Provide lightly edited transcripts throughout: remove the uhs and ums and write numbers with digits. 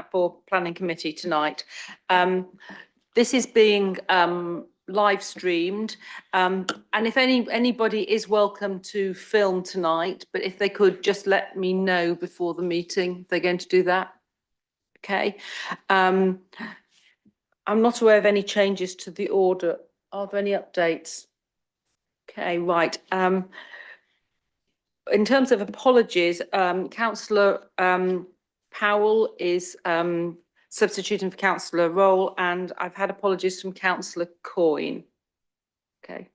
for planning committee tonight. This is being live streamed, and if anybody is welcome to film tonight, but if they could just let me know before the meeting if they're going to do that. Okay. I'm not aware of any changes to the order. Are there any updates? Okay, right. In terms of apologies, Councillor Powell is substituting for Councillor Roll, and I've had apologies from Councillor Coyne. Okay.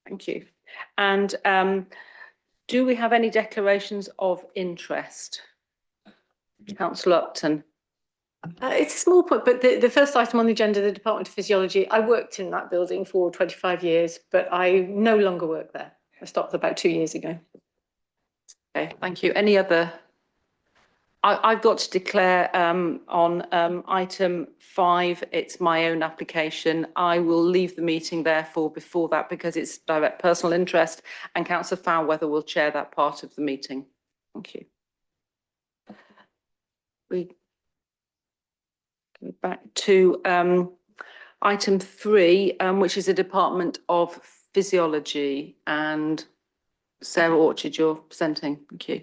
Thank you. And do we have any declarations of interest? Councillor Upton. It's a small point, but the first item on the agenda, the Department of Physiology, I worked in that building for 25 years, but I no longer work there. I stopped about 2 years ago. Okay, thank you. Any other? I've got to declare on item 5, it's my own application. I will leave the meeting therefore before that because it's direct personal interest, and Councillor Foulweather will chair that part of the meeting. Thank you. We go back to item 3, which is the Department of Physiology, and Sarah Orchard, you're presenting. Thank you.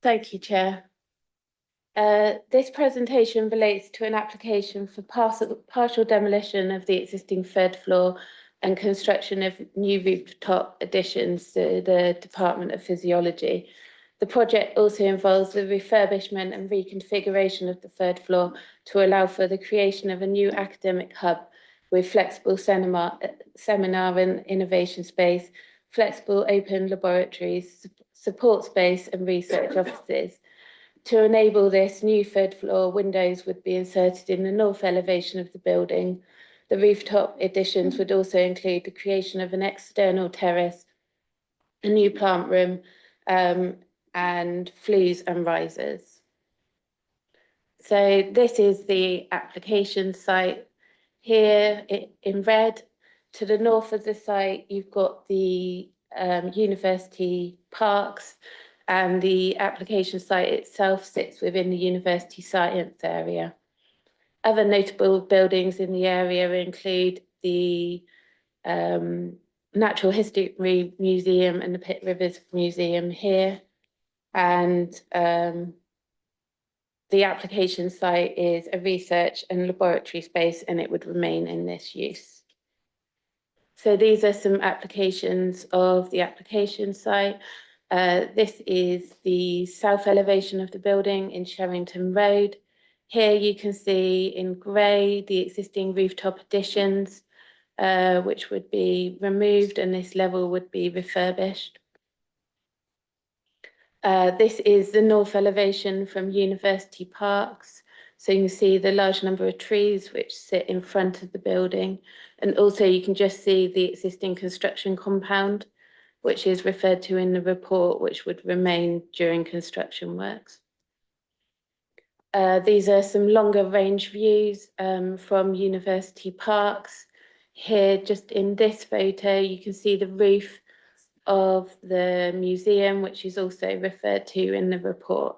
Thank you, Chair. This presentation relates to an application for partial demolition of the existing third floor and construction of new rooftop additions to the Department of Physiology. The project also involves the refurbishment and reconfiguration of the third floor to allow for the creation of a new academic hub with flexible seminar and innovation space, flexible open laboratories, support space and research offices. To enable this, new third floor windows would be inserted in the north elevation of the building. The rooftop additions would also include the creation of an external terrace, a new plant room, and flues and risers. So this is the application site here in red. To the north of the site, you've got the university parks, and the application site itself sits within the university science area. Other notable buildings in the area include the Natural History Museum and the Pitt Rivers Museum here. And the application site is a research and laboratory space, and it would remain in this use. So these are some applications of the application site. This is the south elevation of the building in Sherrington Road. Here you can see in grey the existing rooftop additions, which would be removed, and this level would be refurbished. This is the north elevation from University Parks. So you can see the large number of trees which sit in front of the building. And also you can just see the existing construction compound, which is referred to in the report, which would remain during construction works. These are some longer range views from University Parks. Here, just in this photo, you can see the roof of the museum, which is also referred to in the report.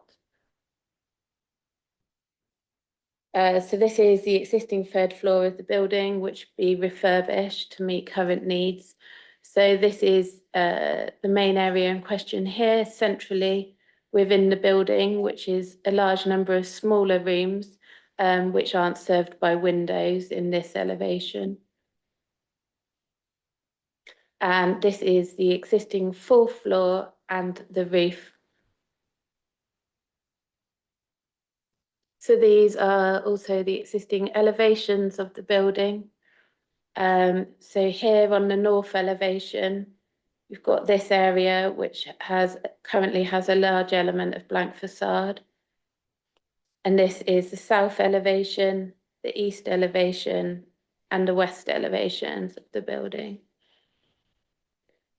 So this is the existing third floor of the building, which will be refurbished to meet current needs. So this is the main area in question here, centrally within the building, which is a large number of smaller rooms, which aren't served by windows in this elevation. And this is the existing fourth floor and the roof. So these are also the existing elevations of the building. So here on the north elevation, we've got this area which currently has a large element of blank facade. And this is the south elevation, the east elevation, and the west elevations of the building.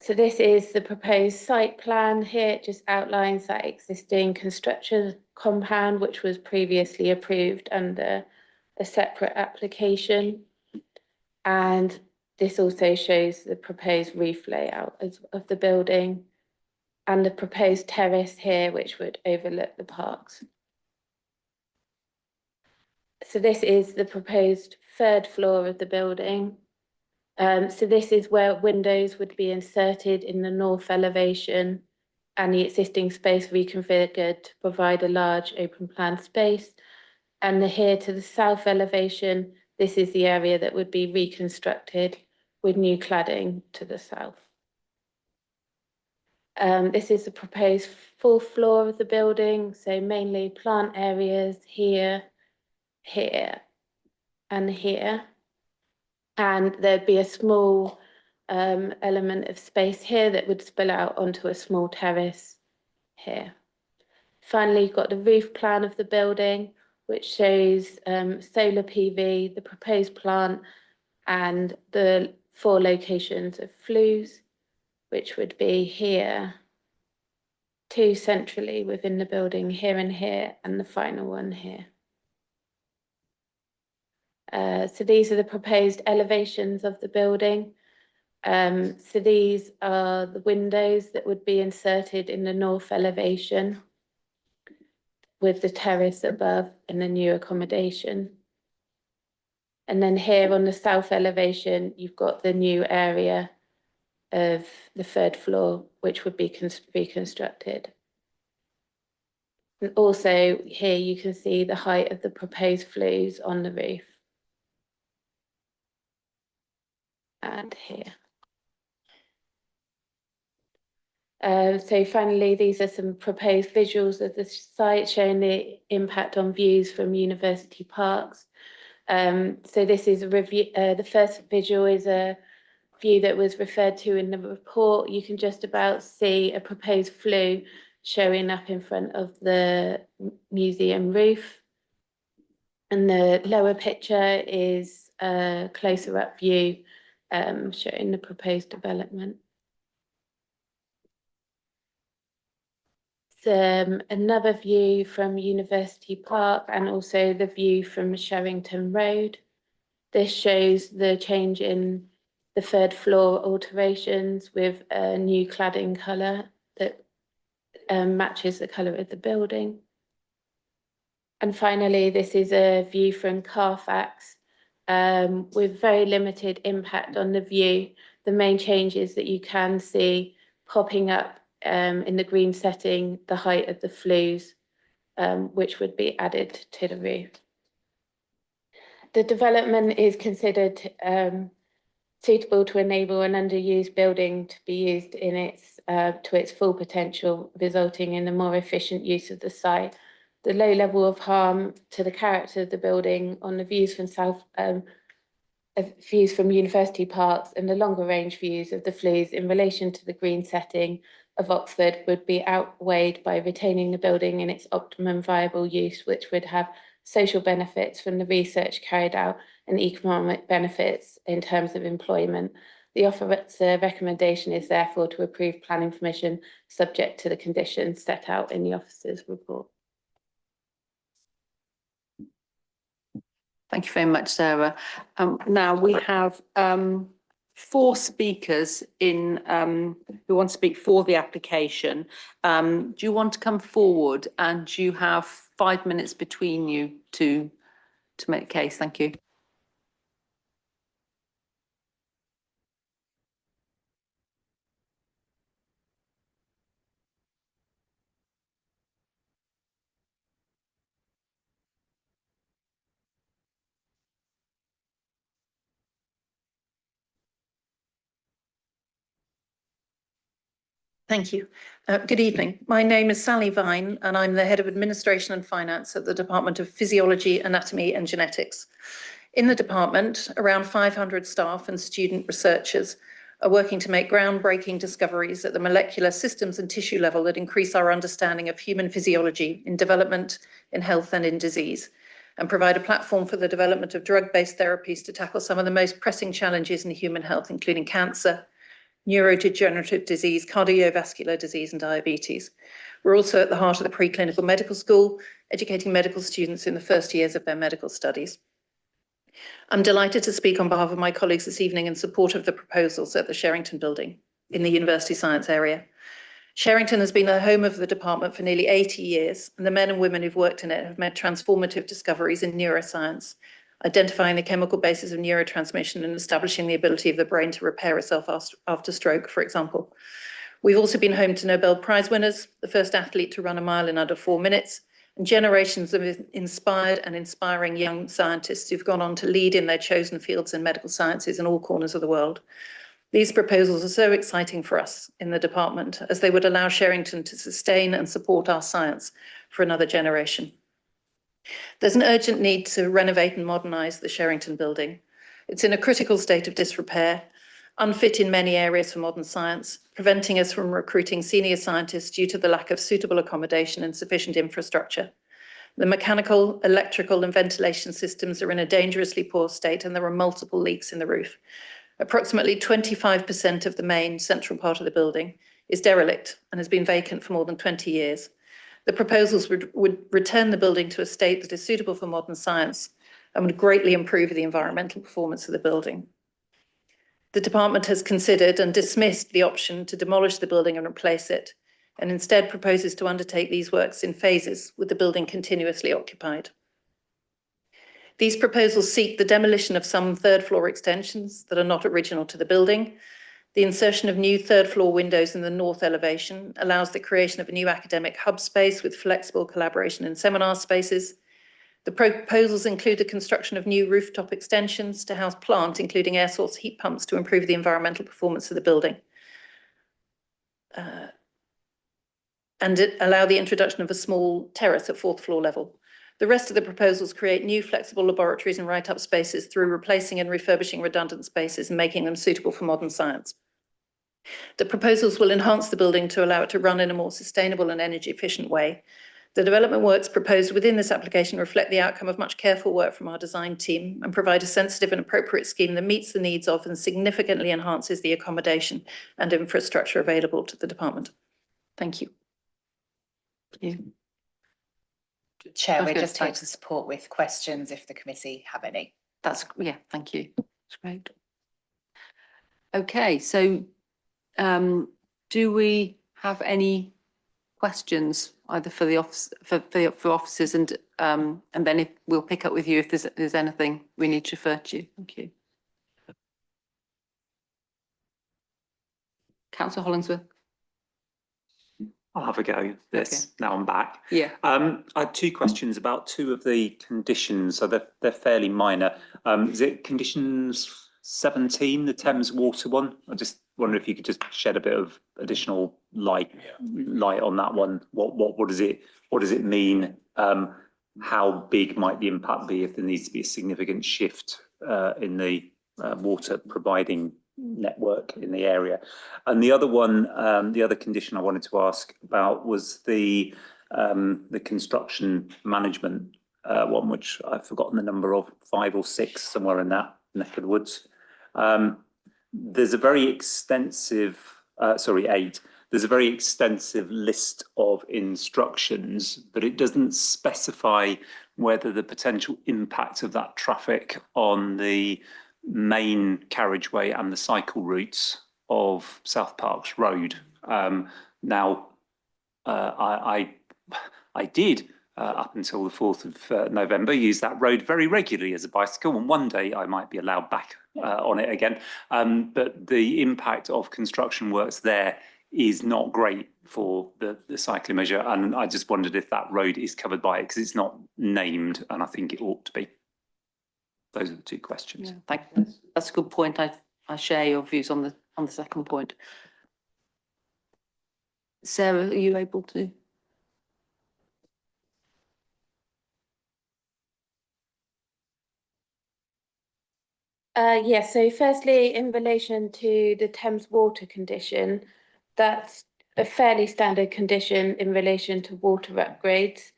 So this is the proposed site plan here. It just outlines that existing construction compound, which was previously approved under a separate application. And this also shows the proposed roof layout of the building and the proposed terrace here, which would overlook the parks. So this is the proposed third floor of the building. So this is where windows would be inserted in the north elevation and the existing space reconfigured to provide a large open plan space. And here to the south elevation, this is the area that would be reconstructed with new cladding to the south. This is the proposed fourth floor of the building, so mainly plant areas here, here, and here. And there'd be a small element of space here that would spill out onto a small terrace here. Finally, you've got the roof plan of the building, which shows solar PV, the proposed plant, and the 4 locations of flues, which would be here, 2 centrally within the building, here and here, and the final one here. So these are the proposed elevations of the building. So these are the windows that would be inserted in the north elevation with the terrace above and the new accommodation. And then here on the south elevation, you've got the new area of the third floor, which would be reconstructed. And also here you can see the height of the proposed flues on the roof. And here. So finally, these are some proposed visuals of the site showing the impact on views from university parks. So this is a review. The first visual is a view that was referred to in the report. You can just about see a proposed flue showing up in front of the museum roof. And the lower picture is a closer up view showing the proposed development. Another view from University Park and also the view from Sherrington Road. This shows the change in the third floor alterations with a new cladding colour that matches the colour of the building. And finally, this is a view from Carfax with very limited impact on the view. The main changes that you can see popping up in the green setting, the height of the flues, which would be added to the roof. The development is considered suitable to enable an underused building to be used in its to its full potential, resulting in a more efficient use of the site. The low level of harm to the character of the building on the views from university parks and the longer range views of the flues in relation to the green setting of Oxford would be outweighed by retaining the building in its optimum viable use, which would have social benefits from the research carried out and economic benefits in terms of employment. The officer recommendation is therefore to approve planning permission subject to the conditions set out in the officer's report. Thank you very much, Sarah. Now we have 4 speakers in who want to speak for the application. Do you want to come forward, and you have 5 minutes between you to make a case? Thank you. Thank you. Good evening. My name is Sally Vine, and I'm the Head of Administration and Finance at the Department of Physiology, Anatomy and Genetics. In the department, around 500 staff and student researchers are working to make groundbreaking discoveries at the molecular systems and tissue level that increase our understanding of human physiology in development, in health and in disease, and provide a platform for the development of drug-based therapies to tackle some of the most pressing challenges in human health, including cancer, neurodegenerative disease, cardiovascular disease and diabetes. We're also at the heart of the preclinical medical school, educating medical students in the first years of their medical studies. I'm delighted to speak on behalf of my colleagues this evening in support of the proposals at the Sherrington building in the University Science area. Sherrington has been the home of the department for nearly 80 years, and the men and women who've worked in it have made transformative discoveries in neuroscience, identifying the chemical basis of neurotransmission and establishing the ability of the brain to repair itself after stroke, for example. We've also been home to Nobel Prize winners, the first athlete to run a mile in under 4 minutes, and generations of inspired and inspiring young scientists who've gone on to lead in their chosen fields in medical sciences in all corners of the world. These proposals are so exciting for us in the department, as they would allow Sherrington to sustain and support our science for another generation. There's an urgent need to renovate and modernise the Sherrington building. It's in a critical state of disrepair, unfit in many areas for modern science, preventing us from recruiting senior scientists due to the lack of suitable accommodation and sufficient infrastructure. The mechanical, electrical and ventilation systems are in a dangerously poor state, and there are multiple leaks in the roof. Approximately 25% of the main central part of the building is derelict and has been vacant for more than 20 years. The proposals would return the building to a state that is suitable for modern science and would greatly improve the environmental performance of the building. The department has considered and dismissed the option to demolish the building and replace it, and instead proposes to undertake these works in phases, with the building continuously occupied. These proposals seek the demolition of some third floor extensions that are not original to the building. The insertion of new third floor windows in the north elevation allows the creation of a new academic hub space with flexible collaboration and seminar spaces. The proposals include the construction of new rooftop extensions to house plant, including air source heat pumps to improve the environmental performance of the building. And allow the introduction of a small terrace at 4th floor level. The rest of the proposals create new flexible laboratories and write-up spaces through replacing and refurbishing redundant spaces and making them suitable for modern science. The proposals will enhance the building to allow it to run in a more sustainable and energy efficient way. The development works proposed within this application reflect the outcome of much careful work from our design team and provide a sensitive and appropriate scheme that meets the needs of and significantly enhances the accommodation and infrastructure available to the department. Thank you. Chair, we're Okay, just here thanks. to support with questions if the committee have any. That's, yeah, thank you. That's great. Okay, so do we have any questions either for the office for officers and then if we'll pick up with you if there's anything we need to refer to you. Thank you. Councillor Hollingsworth. I'll have a go at this. Okay. Now I'm back. Yeah. I had 2 questions about 2 of the conditions, so they're fairly minor. Is it conditions 17, the Thames Water one? I just wonder if you could just shed a bit of additional light on that one. What does it mean? How big might the impact be if there needs to be a significant shift in the water providing network in the area? And the other one, the other condition I wanted to ask about was the construction management one, which I've forgotten the number of, 5 or 6, somewhere in that neck of the woods. There's a very extensive, 8. There's a very extensive list of instructions, but it doesn't specify whether the potential impact of that traffic on the main carriageway and the cycle routes of South Parks Road. Now, I did up until the 4th of November use that road very regularly as a bicycle, and one day I might be allowed back on it again. But the impact of construction works there is not great for the cycling measure, and I just wondered if that road is covered by it, because it's not named, and I think it ought to be. Those are the 2 questions. Yeah, thank you. That's a good point. I share your views on the second point. Sarah, are you able to? Yes, so firstly, in relation to the Thames Water condition, that's a fairly standard condition in relation to water upgrades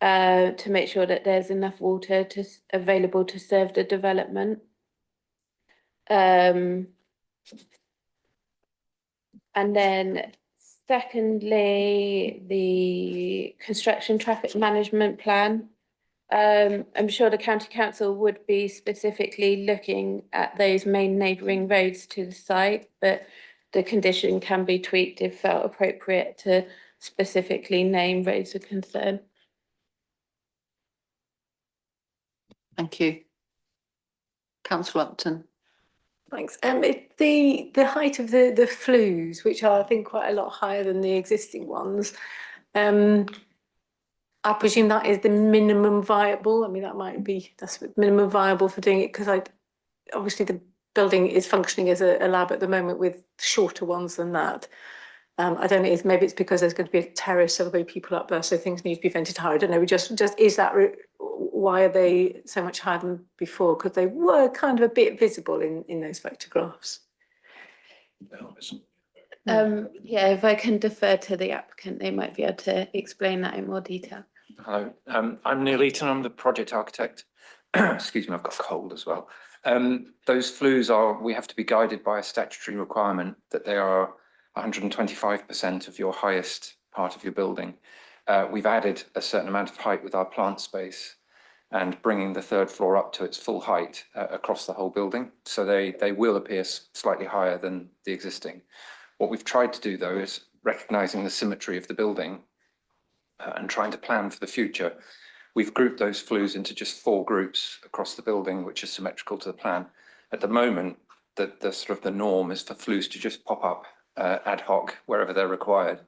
to make sure that there's enough water available to serve the development. And then secondly, the construction traffic management plan. I'm sure the county council would be specifically looking at those main neighbouring roads to the site, but the condition can be tweaked if felt appropriate to specifically name roads of concern. Thank you. Councillor Upton. Thanks. The height of the flues, which are I think quite a lot higher than the existing ones, I presume that is the minimum viable. I mean, that's minimum viable for doing it because obviously the building is functioning as a lab at the moment with shorter ones than that. I don't know if maybe it's because there's going to be a terrace, so there'll be people up there, so things need to be vented higher. I don't know. Just is that why are they so much higher than before? Because they were kind of a bit visible in those photographs. Yeah, if I can defer to the applicant, they might be able to explain that in more detail. Hello, I'm Neil Eaton, I'm the project architect. Excuse me, I've got a cold as well. Those flues we have to be guided by a statutory requirement that they are 125% of your highest part of your building. We've added a certain amount of height with our plant space and bringing the third floor up to its full height across the whole building. So they will appear slightly higher than the existing. What we've tried to do though is recognising the symmetry of the building and trying to plan for the future. We've grouped those flues into just 4 groups across the building, which is symmetrical to the plan. At the moment, the sort of the norm is for flues to just pop up ad hoc wherever they're required.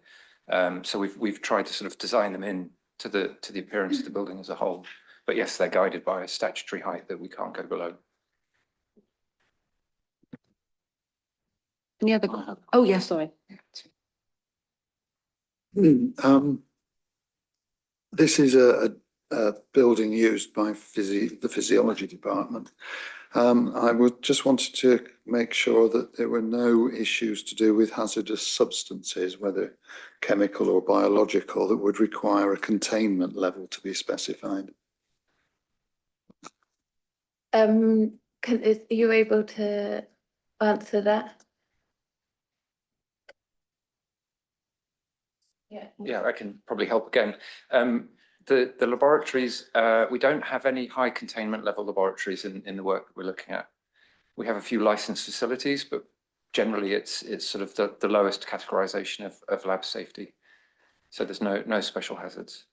So we've tried to sort of design them in to the appearance of the building as a whole. But yes, they're guided by a statutory height that we can't go below. Any other? Oh, yes, sorry. This is a building used by the physiology department. I would just wanted to make sure that there were no issues to do with hazardous substances, whether chemical or biological, that would require a containment level to be specified. Are you able to answer that? Yeah, I can probably help again. The laboratories, we don't have any high containment level laboratories in the work that we're looking at. We have a few licensed facilities, but generally it's sort of the lowest categorization of lab safety. So there's no special hazards.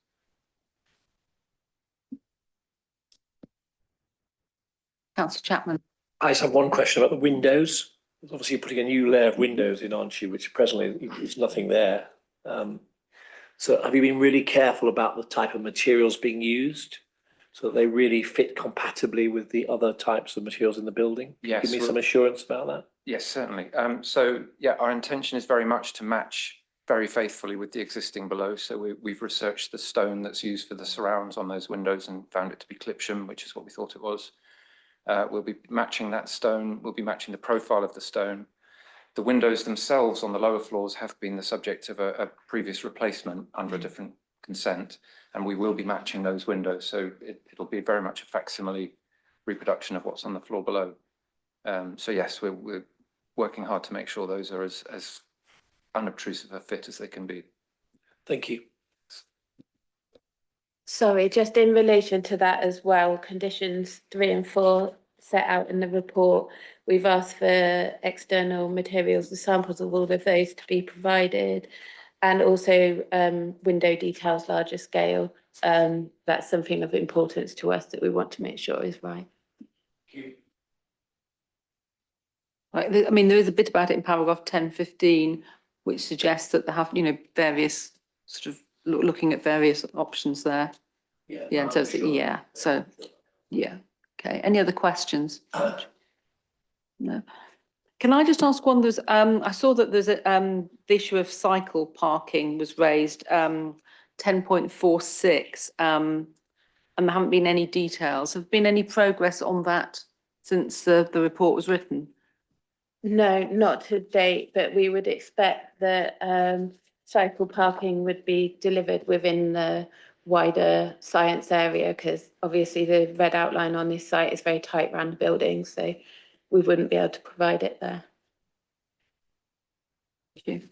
Councillor Chapman. I just have one question about the windows. Obviously, you're putting a new layer of windows in, aren't you? Which presently there's nothing there. So have you been really careful about the type of materials being used so that they really fit compatibly with the other types of materials in the building? Yes. Give me some assurance about that. Yes, certainly. So yeah, our intention is very much to match very faithfully with the existing below. So we've researched the stone that's used for the surrounds on those windows and found it to be Clipsham, which is what we thought it was. We'll be matching that stone. We'll be matching the profile of the stone. The windows themselves on the lower floors have been the subject of a previous replacement under a different consent, and we will be matching those windows. So it'll be very much a facsimile reproduction of what's on the floor below. So yes, we're working hard to make sure those are as unobtrusive a fit as they can be. Thank you. Sorry, just in relation to that as well, conditions 3 and 4 set out in the report, we've asked for external materials, the samples of all of those to be provided, and also window details, larger scale. That's something of importance to us that we want to make sure is right. Right, I mean, there is a bit about it in paragraph 10-15, which suggests that they have, various sort of looking at various options there. Yeah, so yeah, so yeah. Okay, any other questions? No. Can I just ask one? There's I saw that there's the issue of cycle parking was raised 10.46 and there haven't been any details. Have been any progress on that since the report was written? No, not to date, but we would expect that cycle parking would be delivered within the wider science area, because obviously the red outline on this site is very tight around the building, so we wouldn't be able to provide it there. Thank you.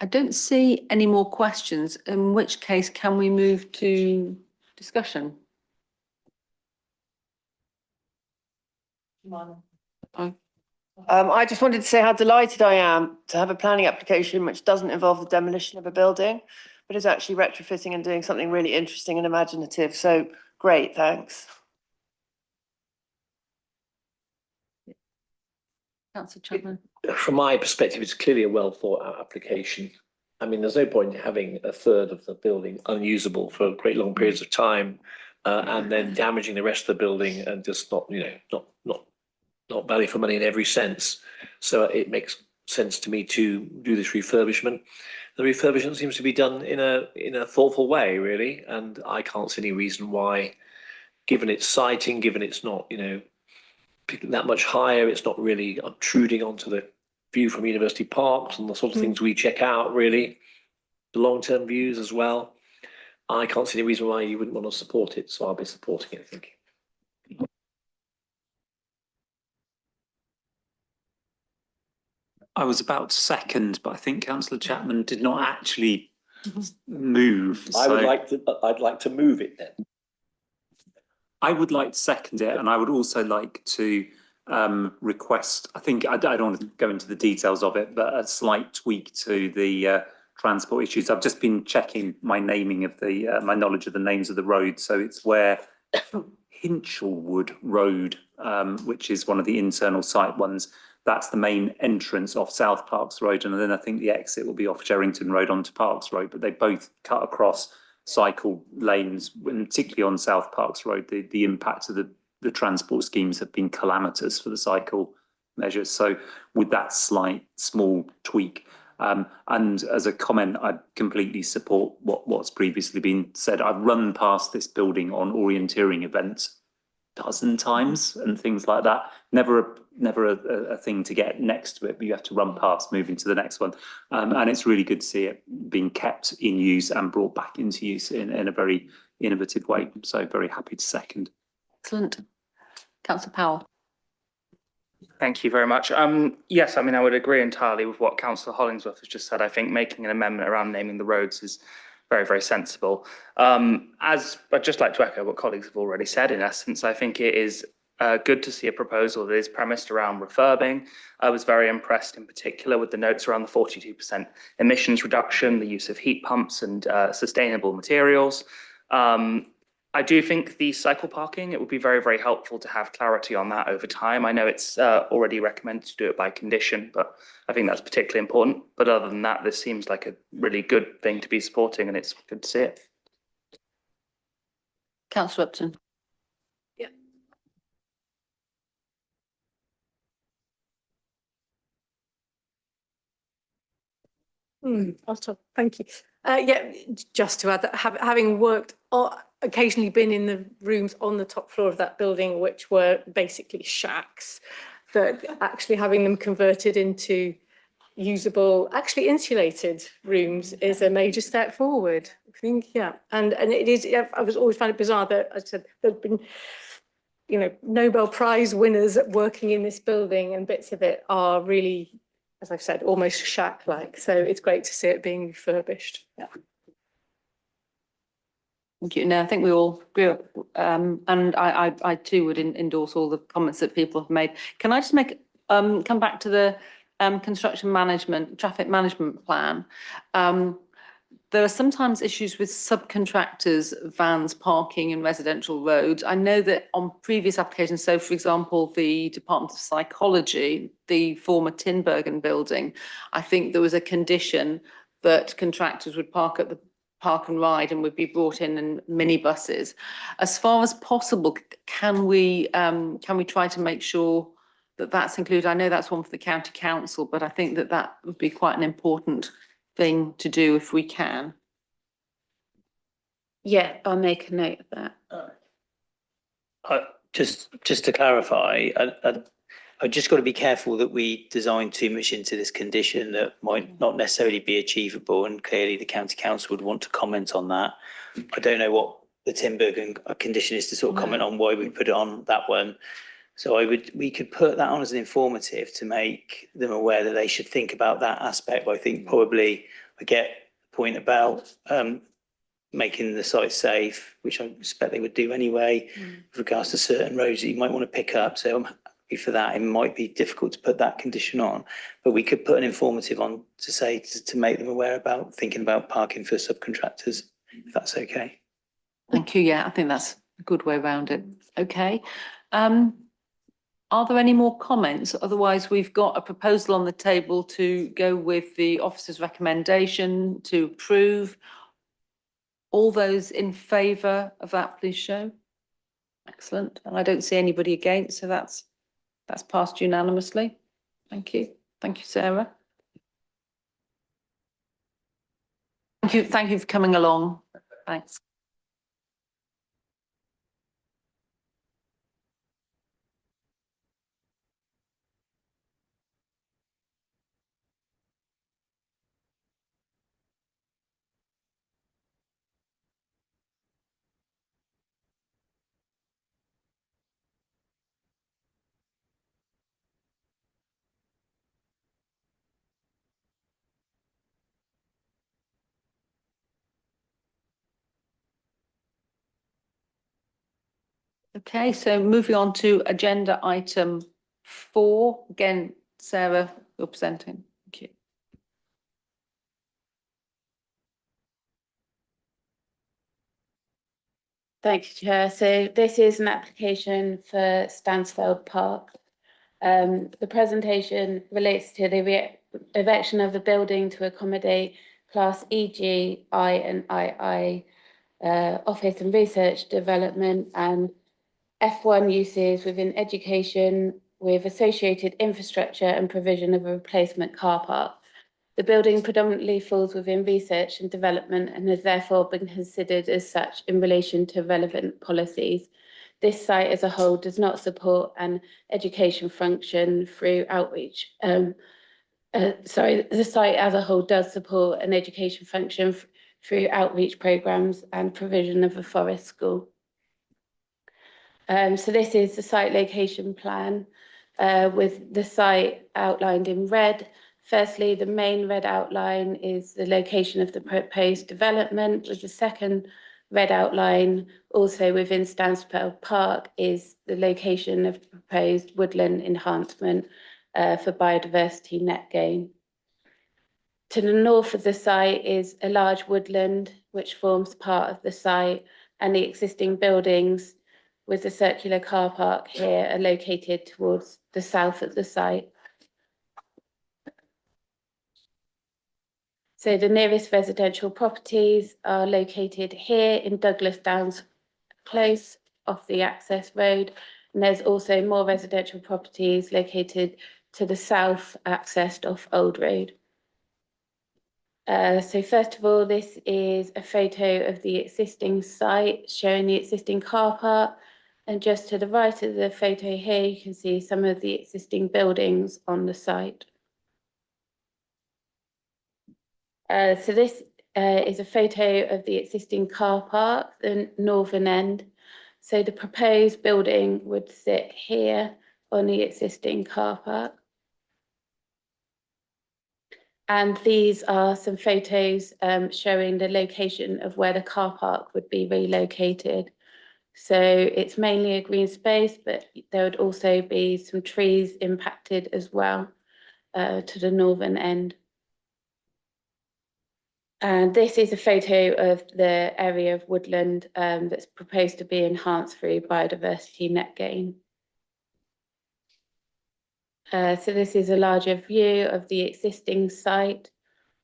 I don't see any more questions, in which case can we move to discussion? I just wanted to say how delighted I am to have a planning application which doesn't involve the demolition of a building, but is actually retrofitting and doing something really interesting and imaginative. So great, thanks. Councillor Chapman. From my perspective, it's clearly a well thought out application. I mean, there's no point in having a third of the building unusable for great long periods of time, and then damaging the rest of the building and just not, not value for money in every sense. So it makes sense to me to do this refurbishment. The refurbishment seems to be done in a thoughtful way, really, and I can't see any reason why, given its siting, given it's not, that much higher, it's not really obtruding onto the view from University Parks and the sort of things we check out, really, the long-term views as well. I can't see any reason why you wouldn't want to support it, so I'll be supporting it, thank you. I was about to second, but I think Councillor Chapman did not actually move. I'd like to move it then. I would like to second it, and I would also like to request, I think, I don't want to go into the details of it, but a slight tweak to the transport issues. I've just been checking my naming of my knowledge of the names of the roads. So it's where Hinchelwood Road, which is one of the internal site ones, that's the main entrance off South Parks Road. And then I think the exit will be off Sherrington Road onto Parks Road, but they both cut across cycle lanes, and particularly on South Parks Road, the impact of the transport schemes have been calamitous for the cycle measures. So with that slight small tweak, and as a comment, I completely support what's previously been said. I've run past this building on orienteering events a dozen times and things like that. Never a thing to get next to it, but you have to run past moving to the next one. And it's really good to see it being kept in use and brought back into use in a very innovative way. So very happy to second. Excellent. Councillor Powell. Thank you very much. Yes, I mean, I would agree entirely with what Councillor Hollingsworth has just said. I think making an amendment around naming the roads is very, very sensible. As I'd just like to echo what colleagues have already said, in essence, I think it is good to see a proposal that is premised around refurbing. I was very impressed in particular with the notes around the 42% emissions reduction, the use of heat pumps and sustainable materials. I do think the cycle parking, it would be very, very helpful to have clarity on that over time. I know it's already recommended to do it by condition, but I think that's particularly important. But other than that, this seems like a really good thing to be supporting, and it's good to see it. Councillor Upton. Thank you. Yeah, just to add that, having worked occasionally been in the rooms on the top floor of that building, which were basically shacks, that actually having them converted into usable, actually insulated rooms is a major step forward. I think, yeah, and it is. I was always found it bizarre that I said there've been, Nobel Prize winners working in this building, and bits of it are really, as I've said, almost shack-like. So it's great to see it being refurbished. Yeah. Thank you. No, I think we all agree. And I too would endorse all the comments that people have made. Can I just come back to the construction management, traffic management plan? There are sometimes issues with subcontractors, vans parking in residential roads. I know that on previous applications, so for example, the Department of Psychology, the former Tinbergen building, I think there was a condition that contractors would park at the park and ride and would be brought in minibuses. As far as possible, can we try to make sure that that's included? I know that's one for the county council, but I think that would be quite an important thing to do if we can. Yeah, I'll make a note of that. Just to clarify, I've just got to be careful that we design too much into this condition that might not necessarily be achievable, and clearly the county council would want to comment on that. I don't know what the Tinbergen condition is to sort of comment on why we put it on that one. So we could put that on as an informative to make them aware that they should think about that aspect. But I think probably I get the point about making the site safe, which I expect they would do anyway, with regards to certain roads that you might want to pick up. So I'm happy for that. It might be difficult to put that condition on, but we could put an informative on to say, to make them aware about thinking about parking for subcontractors, if that's okay. Thank you. Yeah, I think that's a good way around it. Okay. Are there any more comments? Otherwise, we've got a proposal on the table to go with the officer's recommendation to approve. All those in favour of that, please show. Excellent. And I don't see anybody against, so that's passed unanimously. Thank you. Thank you, Sarah. Thank you for coming along. Thanks. Okay, so moving on to agenda item 4. Again, Sarah, you're presenting. Thank you. Thank you, Chair. So this is an application for Stansfeld Park. The presentation relates to the erection of a building to accommodate Class EG, I and II office and research development and F1 uses within education with associated infrastructure and provision of a replacement car park. The building predominantly falls within research and development and has therefore been considered as such in relation to relevant policies. This site as a whole does not support an education function through outreach. The site as a whole does support an education function through outreach programs and provision of a forest school. So this is the site location plan with the site outlined in red. Firstly, the main red outline is the location of the proposed development, with the second red outline also within Stansfeld Park is the location of proposed woodland enhancement for biodiversity net gain. To the north of the site is a large woodland which forms part of the site, and the existing buildings with the circular car park here are located towards the south of the site. So the nearest residential properties are located here in Douglas Downs Close off the access road. And there's also more residential properties located to the south accessed off Old Road. So first of all, this is a photo of the existing site showing the existing car park. And just to the right of the photo here, you can see some of the existing buildings on the site. So this is a photo of the existing car park, the northern end. So the proposed building would sit here on the existing car park. And these are some photos showing the location of where the car park would be relocated. So it's mainly a green space, but there would also be some trees impacted as well to the northern end. And this is a photo of the area of woodland that's proposed to be enhanced through biodiversity net gain. So this is a larger view of the existing site.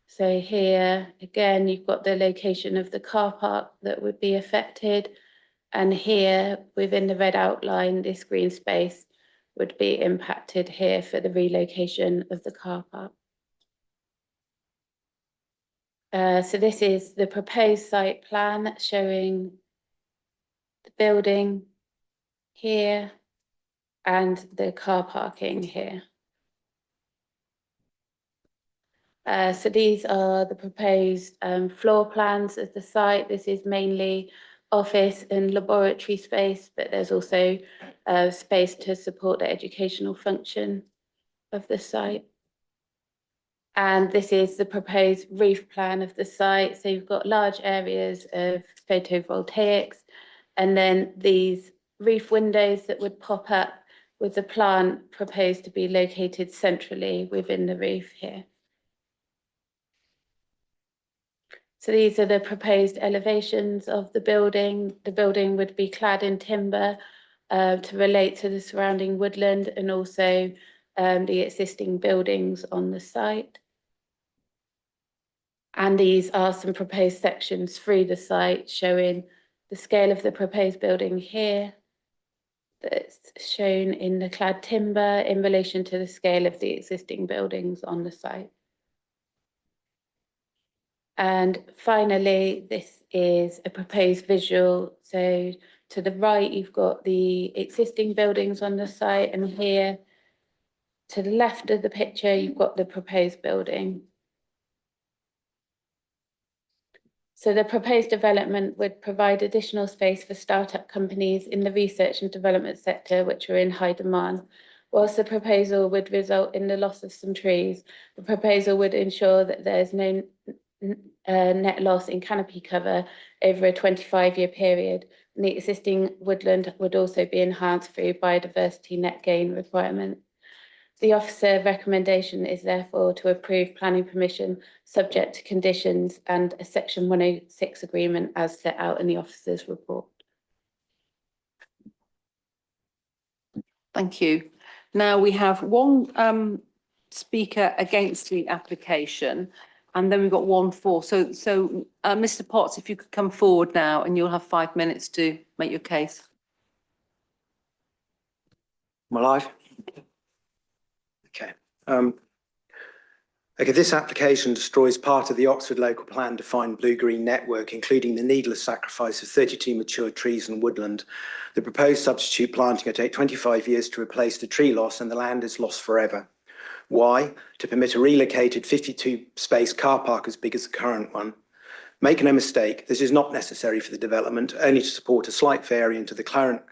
So here, again, you've got the location of the car park that would be affected. And here, within the red outline, this green space would be impacted here for the relocation of the car park. So this is the proposed site plan showing the building here and the car parking here. So these are the proposed floor plans of the site. This is mainly office and laboratory space, but there's also space to support the educational function of the site. And this is the proposed reef plan of the site. So you've got large areas of photovoltaics, and then these reef windows that would pop up with the plant proposed to be located centrally within the reef here. So these are the proposed elevations of the building. The building would be clad in timber to relate to the surrounding woodland and also the existing buildings on the site. And these are some proposed sections through the site showing the scale of the proposed building here, that's shown in the clad timber in relation to the scale of the existing buildings on the site. And finally, this is a proposed visual. So to the right, you've got the existing buildings on the site, and here to the left of the picture, you've got the proposed building. So the proposed development would provide additional space for startup companies in the research and development sector, which are in high demand. Whilst the proposal would result in the loss of some trees, the proposal would ensure that there's no net loss in canopy cover over a 25-year period. And the existing woodland would also be enhanced through biodiversity net gain requirement. The officer recommendation is therefore to approve planning permission subject to conditions and a section 106 agreement as set out in the officer's report. Thank you. Now we have one speaker against the application, and then we've got one for. So Mr. Potts, if you could come forward now, and you'll have 5 minutes to make your case. Am I live? Okay. Okay, this application destroys part of the Oxford Local Plan defined blue-green network, including the needless sacrifice of 32 mature trees and woodland. The proposed substitute planting will take 25 years to replace the tree loss, and the land is lost forever. Why? To permit a relocated 52-space car park as big as the current one. Make no mistake, this is not necessary for the development, only to support a slight variant of the current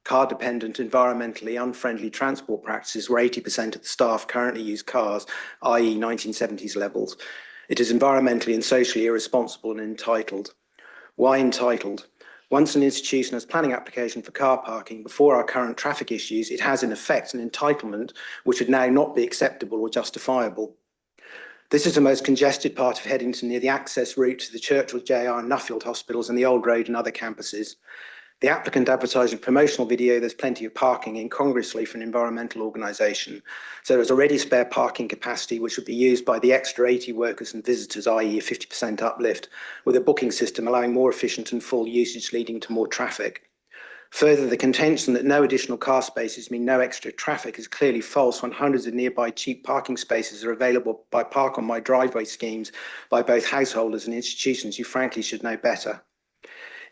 car-dependent, environmentally unfriendly transport practices where 80% of the staff currently use cars, i.e. 1970s levels. It is environmentally and socially irresponsible and entitled. Why entitled? Once an institution has planning application for car parking before our current traffic issues, it has in effect an entitlement which would now not be acceptable or justifiable. This is the most congested part of Headington near the access route to the Churchill, JR and Nuffield hospitals and the Old Road and other campuses. The applicant advertised a promotional video, there's plenty of parking incongruously for an environmental organisation. So there's already spare parking capacity which would be used by the extra 80 workers and visitors, i.e. a 50% uplift, with a booking system allowing more efficient and full usage leading to more traffic. Further, the contention that no additional car spaces mean no extra traffic is clearly false when hundreds of nearby cheap parking spaces are available by Park on My Driveway schemes by both householders and institutions who frankly should know better.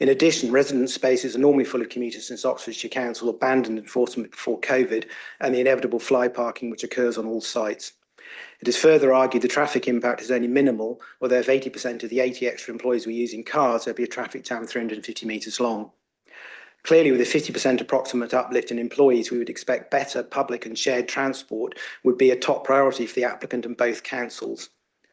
In addition, resident spaces are normally full of commuters since Oxfordshire Council abandoned enforcement before COVID and the inevitable fly parking which occurs on all sites. It is further argued the traffic impact is only minimal, although if 80% of the 80 extra employees were using cars, there'd be a traffic jam 350 metres long. Clearly, with a 50% approximate uplift in employees, we would expect better public and shared transport would be a top priority for the applicant and both councils.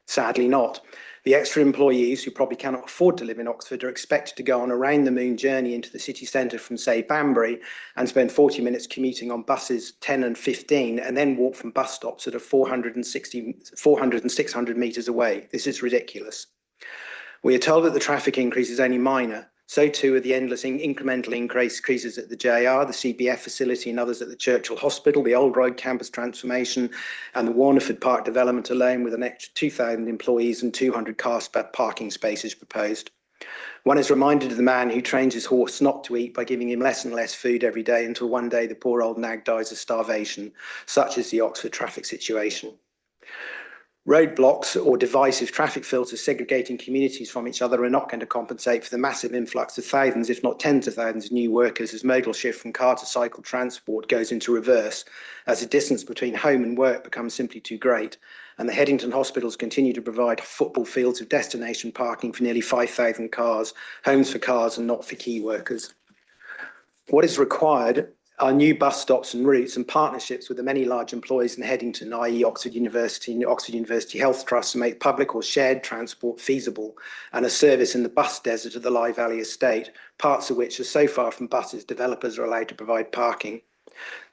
Sadly not. The extra employees who probably cannot afford to live in Oxford are expected to go on a round-the-moon journey into the city centre from, say, Banbury and spend 40 minutes commuting on buses 10 and 15 and then walk from bus stops that are 400 and 600 metres away. This is ridiculous. We are told that the traffic increase is only minor. So too are the endless incremental increases at the JR, the CBF facility and others at the Churchill Hospital, the Old Road campus transformation and the Warneford Park development alone with an extra 2,000 employees and 200 car parking spaces proposed. One is reminded of the man who trains his horse not to eat by giving him less and less food every day until one day the poor old nag dies of starvation. Such is the Oxford traffic situation. Roadblocks or divisive traffic filters segregating communities from each other are not going to compensate for the massive influx of thousands, if not tens of thousands of new workers as modal shift from car to cycle transport goes into reverse, as the distance between home and work becomes simply too great, and the Headington hospitals continue to provide football fields of destination parking for nearly 5,000 cars, homes for cars and not for key workers. What is required our new bus stops and routes and partnerships with the many large employers in Headington, i.e. Oxford University and Oxford University Health Trust, to make public or shared transport feasible and a service in the bus desert of the Lye Valley estate, parts of which are so far from buses developers are allowed to provide parking.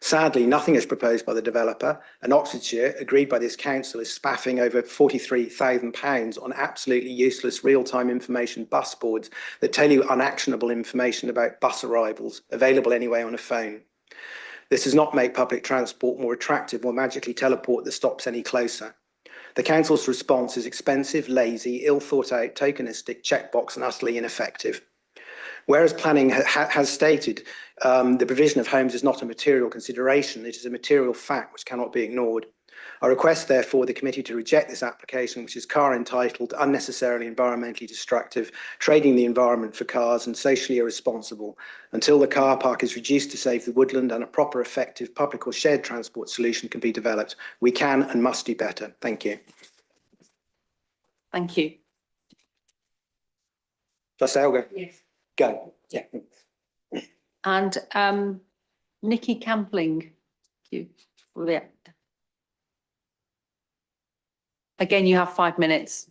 Sadly, nothing is proposed by the developer, and Oxfordshire, agreed by this council, is spaffing over £43,000 on absolutely useless real-time information bus boards that tell you unactionable information about bus arrivals, available anyway on a phone. This does not make public transport more attractive or magically teleport the stops any closer. The council's response is expensive, lazy, ill-thought-out, tokenistic, checkbox and utterly ineffective. Whereas planning has stated the provision of homes is not a material consideration, it is a material fact which cannot be ignored. I request, therefore, the committee to reject this application, which is car entitled, unnecessarily environmentally destructive, trading the environment for cars and socially irresponsible, until the car park is reduced to save the woodland and a proper, effective public or shared transport solution can be developed. We can and must do better. Thank you. Thank you. Shall I say, Olga? Yes. Go. Yeah. And Nikki Campling. You. Yeah. Again, you have 5 minutes.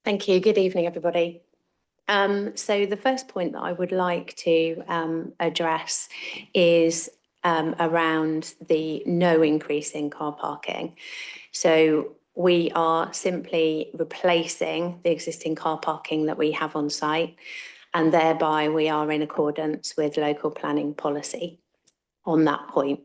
Thank you. Good evening, everybody. So the first point that I would like to address is around the no increase in car parking. So we are simply replacing the existing car parking that we have on site, and thereby we are in accordance with local planning policy on that point.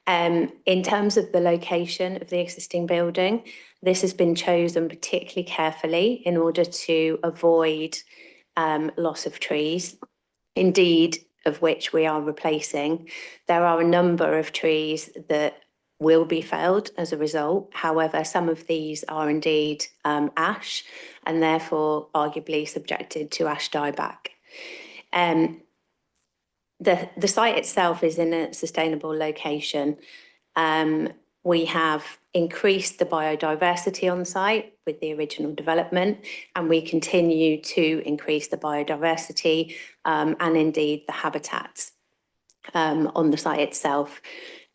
In terms of the location of the existing building, this has been chosen particularly carefully in order to avoid loss of trees, indeed of which we are replacing. There are a number of trees that will be felled as a result. However, some of these are indeed ash and therefore arguably subjected to ash dieback. The site itself is in a sustainable location. We have increased the biodiversity on site with the original development, and we continue to increase the biodiversity and indeed the habitats on the site itself.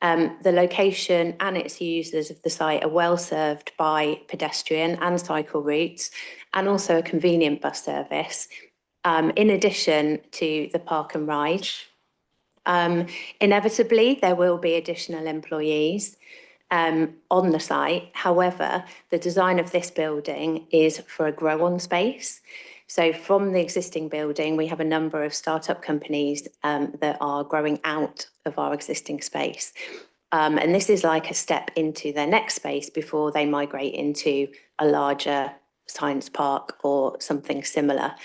The location and its users of the site are well served by pedestrian and cycle routes and also a convenient bus service, in addition to the park and ride. Inevitably, there will be additional employees on the site. However, the design of this building is for a grow-on space. So from the existing building, we have a number of startup companies that are growing out of our existing space. And this is like a step into their next space before they migrate into a larger science park or something similar.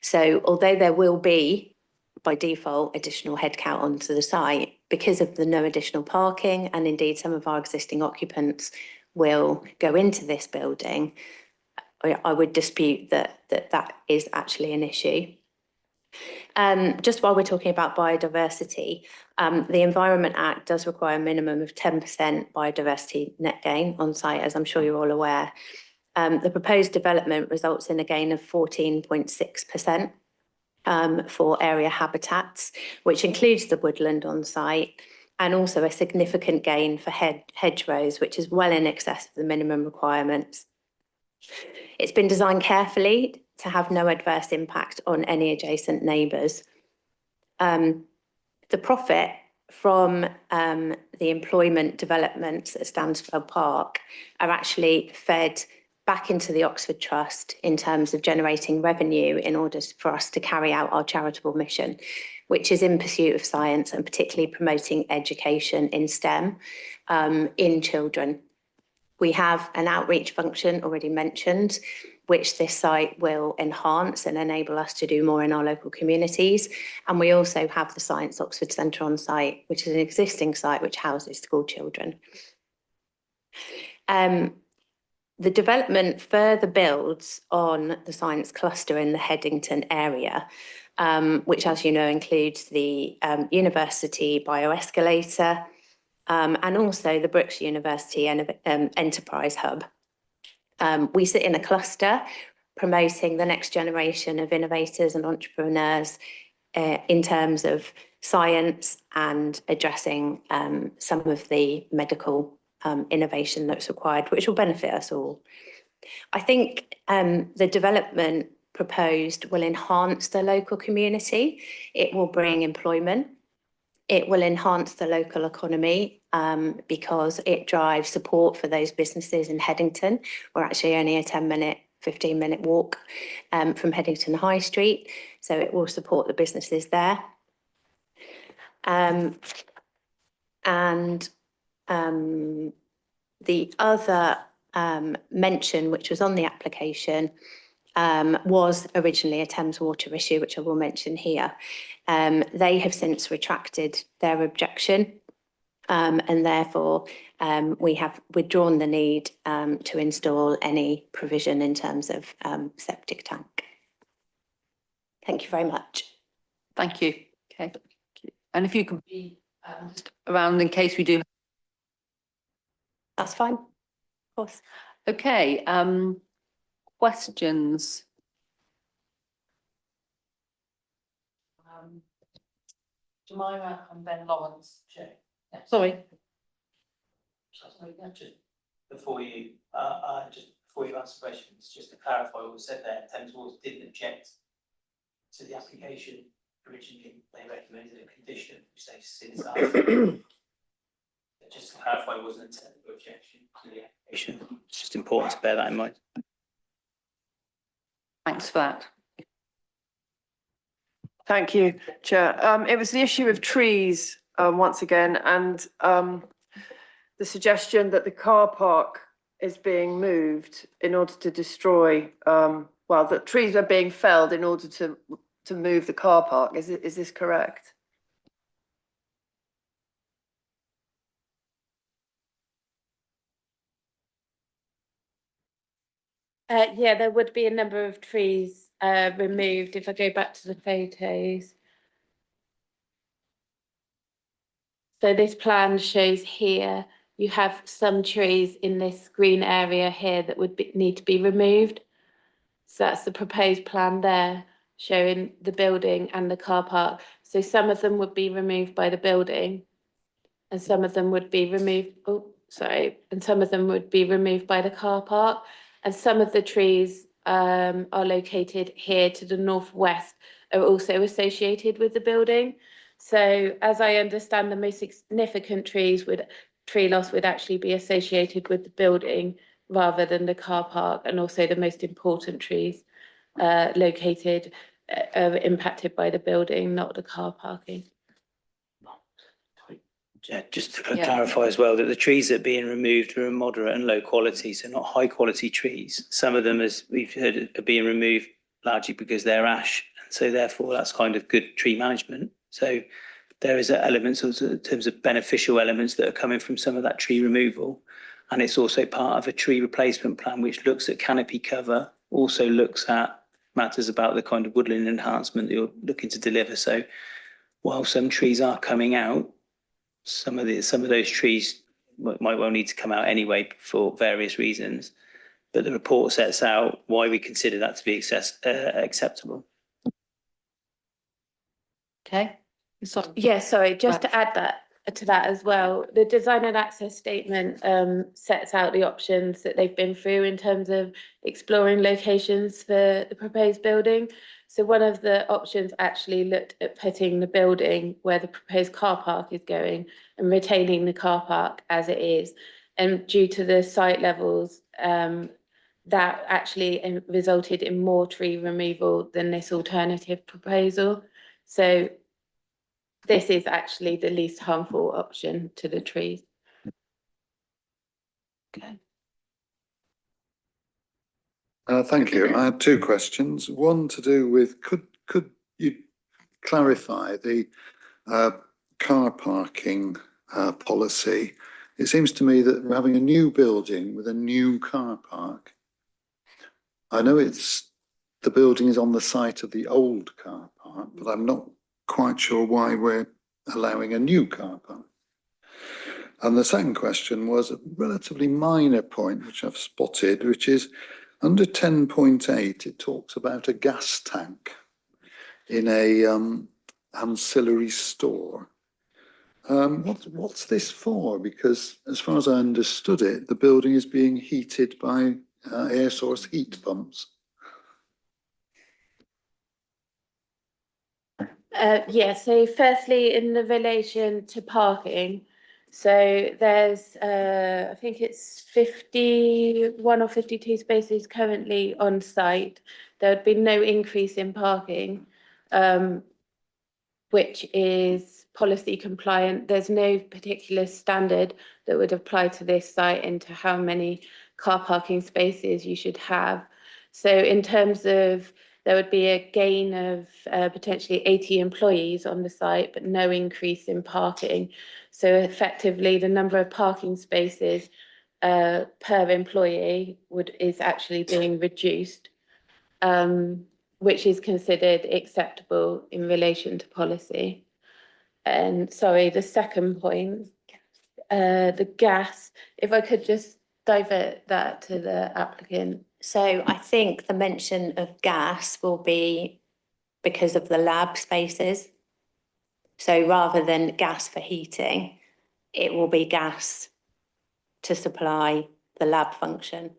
So although there will be, by default, additional headcount onto the site, because of the no additional parking, and indeed some of our existing occupants will go into this building, I would dispute that is actually an issue. Just while we're talking about biodiversity, the Environment Act does require a minimum of 10% biodiversity net gain on site, as I'm sure you're all aware. The proposed development results in a gain of 14.6% for area habitats, which includes the woodland on site, and also a significant gain for hedgerows, which is well in excess of the minimum requirements. It's been designed carefully to have no adverse impact on any adjacent neighbours. The profit from the employment developments at Stansfeld Park are actually fed back into the Oxford Trust in terms of generating revenue in order for us to carry out our charitable mission, which is in pursuit of science and particularly promoting education in STEM in children. We have an outreach function already mentioned, which this site will enhance and enable us to do more in our local communities. And we also have the Science Oxford Centre on site, which is an existing site which houses school children. The development further builds on the science cluster in the Headington area, which, as you know, includes the University Bioescalator and also the Brookes University Enterprise Hub. We sit in a cluster promoting the next generation of innovators and entrepreneurs in terms of science and addressing some of the medical innovation that's required, which will benefit us all. I think the development proposed will enhance the local community. It will bring employment. It will enhance the local economy because it drives support for those businesses in Headington. We're actually only a 15-minute walk from Headington High Street, so it will support the businesses there. The other mention, which was on the application, was originally a Thames Water issue, which I will mention here. They have since retracted their objection, and therefore we have withdrawn the need to install any provision in terms of septic tank. Thank you very much. Thank you. Okay. And if you could be just around in case we do. That's fine, of course. Okay, questions? Jemima and then Lawrence. Sorry. Before you answer questions, just to clarify what was said there, Thames Water didn't object to the application originally. They recommended a condition, which they've since asked. Just to clarify, it wasn't a technical objection to the application. It's just important to bear that in mind. Thanks for that. Thank you, Chair. It was the issue of trees once again, and the suggestion that the car park is being moved in order to destroy, well, the trees are being felled in order to move the car park. Is this correct? Yeah, there would be a number of trees removed if I go back to the photos. So this plan shows here, you have some trees in this green area here that would need to be removed. So that's the proposed plan there, showing the building and the car park. So some of them would be removed by the building and some of them would be removed, and some of them would be removed by the car park. And some of the trees are located here to the northwest, are also associated with the building. So as I understand, the most significant tree loss would actually be associated with the building rather than the car park, and also the most important trees located impacted by the building, not the car parking. Yeah, just to clarify as well, that the trees that are being removed are moderate and low quality, so not high quality trees. Some of them, as we've heard, are being removed largely because they're ash, and so therefore that's kind of good tree management. So there is elements also in terms of beneficial elements that are coming from some of that tree removal, and it's also part of a tree replacement plan which looks at canopy cover, also looks at matters about the kind of woodland enhancement that you're looking to deliver. So while some trees are coming out, some of those trees might well need to come out anyway for various reasons, but the report sets out why we consider that to be acceptable. Okay. Yeah, sorry, just to add to that as well, the design and access statement sets out the options that they've been through in terms of exploring locations for the proposed building. So one of the options actually looked at putting the building where the proposed car park is going and retaining the car park as it is. And due to the site levels, that actually resulted in more tree removal than this alternative proposal. So this is actually the least harmful option to the trees. Okay. Thank you. I had two questions. One to do with, could you clarify the car parking policy? It seems to me that we're having a new building with a new car park. I know the building is on the site of the old car park, but I'm not quite sure why we're allowing a new car park. And the second question was a relatively minor point, which I've spotted, which is under 10.8, it talks about a gas tank in a ancillary store. What's this for? Because as far as I understood it, the building is being heated by air source heat pumps. Yeah, so firstly, in the relation to parking, so there's, I think it's 51 or 52 spaces currently on site. There would be no increase in parking, which is policy compliant. There's no particular standard that would apply to this site into how many car parking spaces you should have. So in terms of, there would be a gain of potentially 80 employees on the site, but no increase in parking. So effectively, the number of parking spaces per employee is actually being reduced, which is considered acceptable in relation to policy. And sorry, the second point, the gas, if I could just divert that to the applicant. So I think the mention of gas will be because of the lab spaces. So rather than gas for heating, it will be gas to supply the lab function.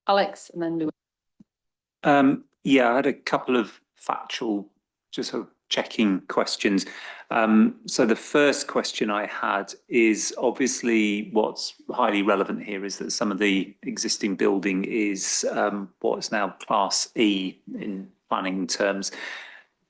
Alex, and then Louis. Yeah, I had a couple of factual, just sort of checking questions. So the first question I had is obviously what's highly relevant here is that some of the existing building is what is now Class E in planning terms.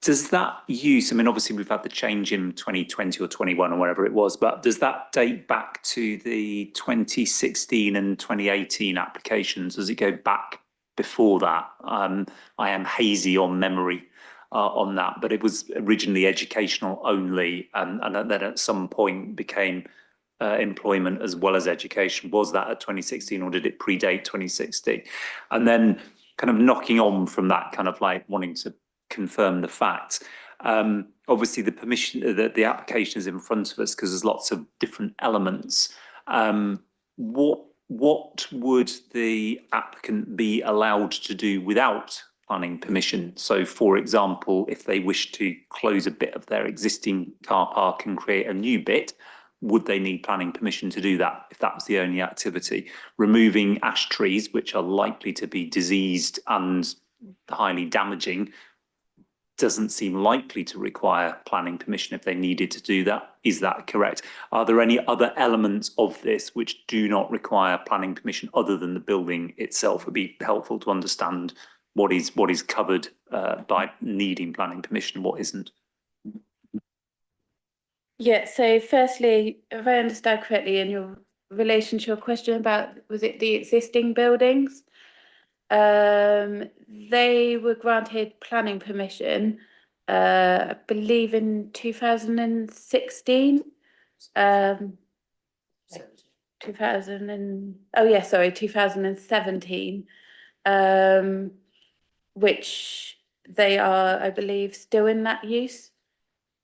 Does that use, I mean, obviously we've had the change in 2020 or 21 or whatever it was, but does that date back to the 2016 and 2018 applications? Does it go back before that? I am hazy on memory on that, but it was originally educational only, and then at some point became employment as well as education. Was that at 2016 or did it predate 2016? And then kind of knocking on from that, kind of like wanting to confirm the facts. Obviously the permission, the application is in front of us because there's lots of different elements. What would the applicant be allowed to do without planning permission? So for example, if they wish to close a bit of their existing car park and create a new bit, would they need planning permission to do that if that was the only activity? Removing ash trees, which are likely to be diseased and highly damaging, doesn't seem likely to require planning permission if they needed to do that. Is that correct? Are there any other elements of this which do not require planning permission other than the building itself? It would be helpful to understand what is covered by needing planning permission and what isn't. Yeah, so firstly, if I understand correctly, in your relation to your question about, was it the existing buildings? They were granted planning permission, I believe in 2016. 2017, which they are, I believe, still in that use.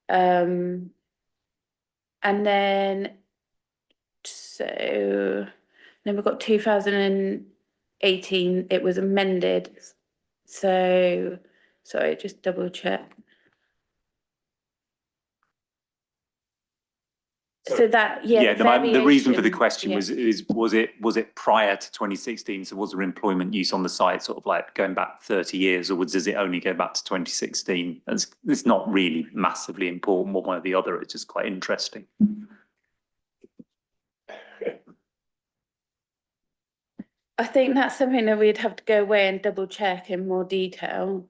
And then, so then we've got 2018, it was amended. So, sorry, just double check. So that, yeah. The reason for the question yeah. was it prior to 2016? So was there employment use on the site sort of like going back 30 years, or does it only go back to 2016? It's not really massively important one way or the other. It's just quite interesting. I think that's something that we'd have to go away and double check in more detail.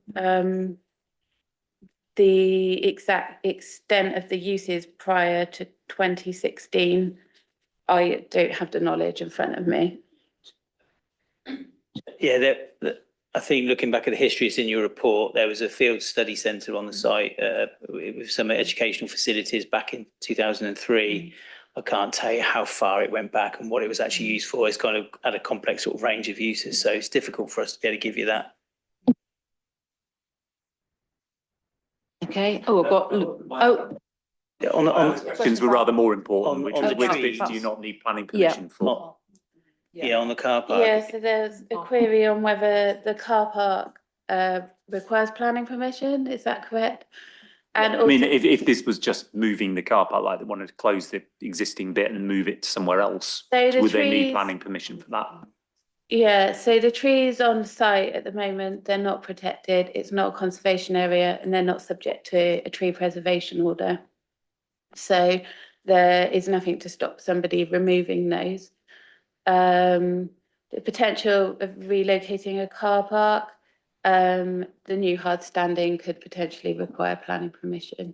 The exact extent of the uses prior to 2016, I don't have the knowledge in front of me. Yeah, I think looking back at the history, it's in your report, there was a field study centre on the site with some educational facilities back in 2003. I can't tell you how far it went back and what it was actually used for. It's kind of had a complex sort of range of uses, so it's difficult for us to be able to give you that. Okay. Oh, I've got. Oh. Yeah, questions were rather more important, which on is the which trees. bits do you not need planning permission for? Yeah, on the car park. Yeah, so there's a query on whether the car park requires planning permission, is that correct? And I mean, also, if this was just moving the car park, like they wanted to close the existing bit and move it to somewhere else, So the would they need trees- planning permission for that? yeah, so the trees on site at the moment, they're not protected, it's not a conservation area, and they're not subject to a tree preservation order. So there is nothing to stop somebody removing those. The potential of relocating a car park, the new hard standing could potentially require planning permission.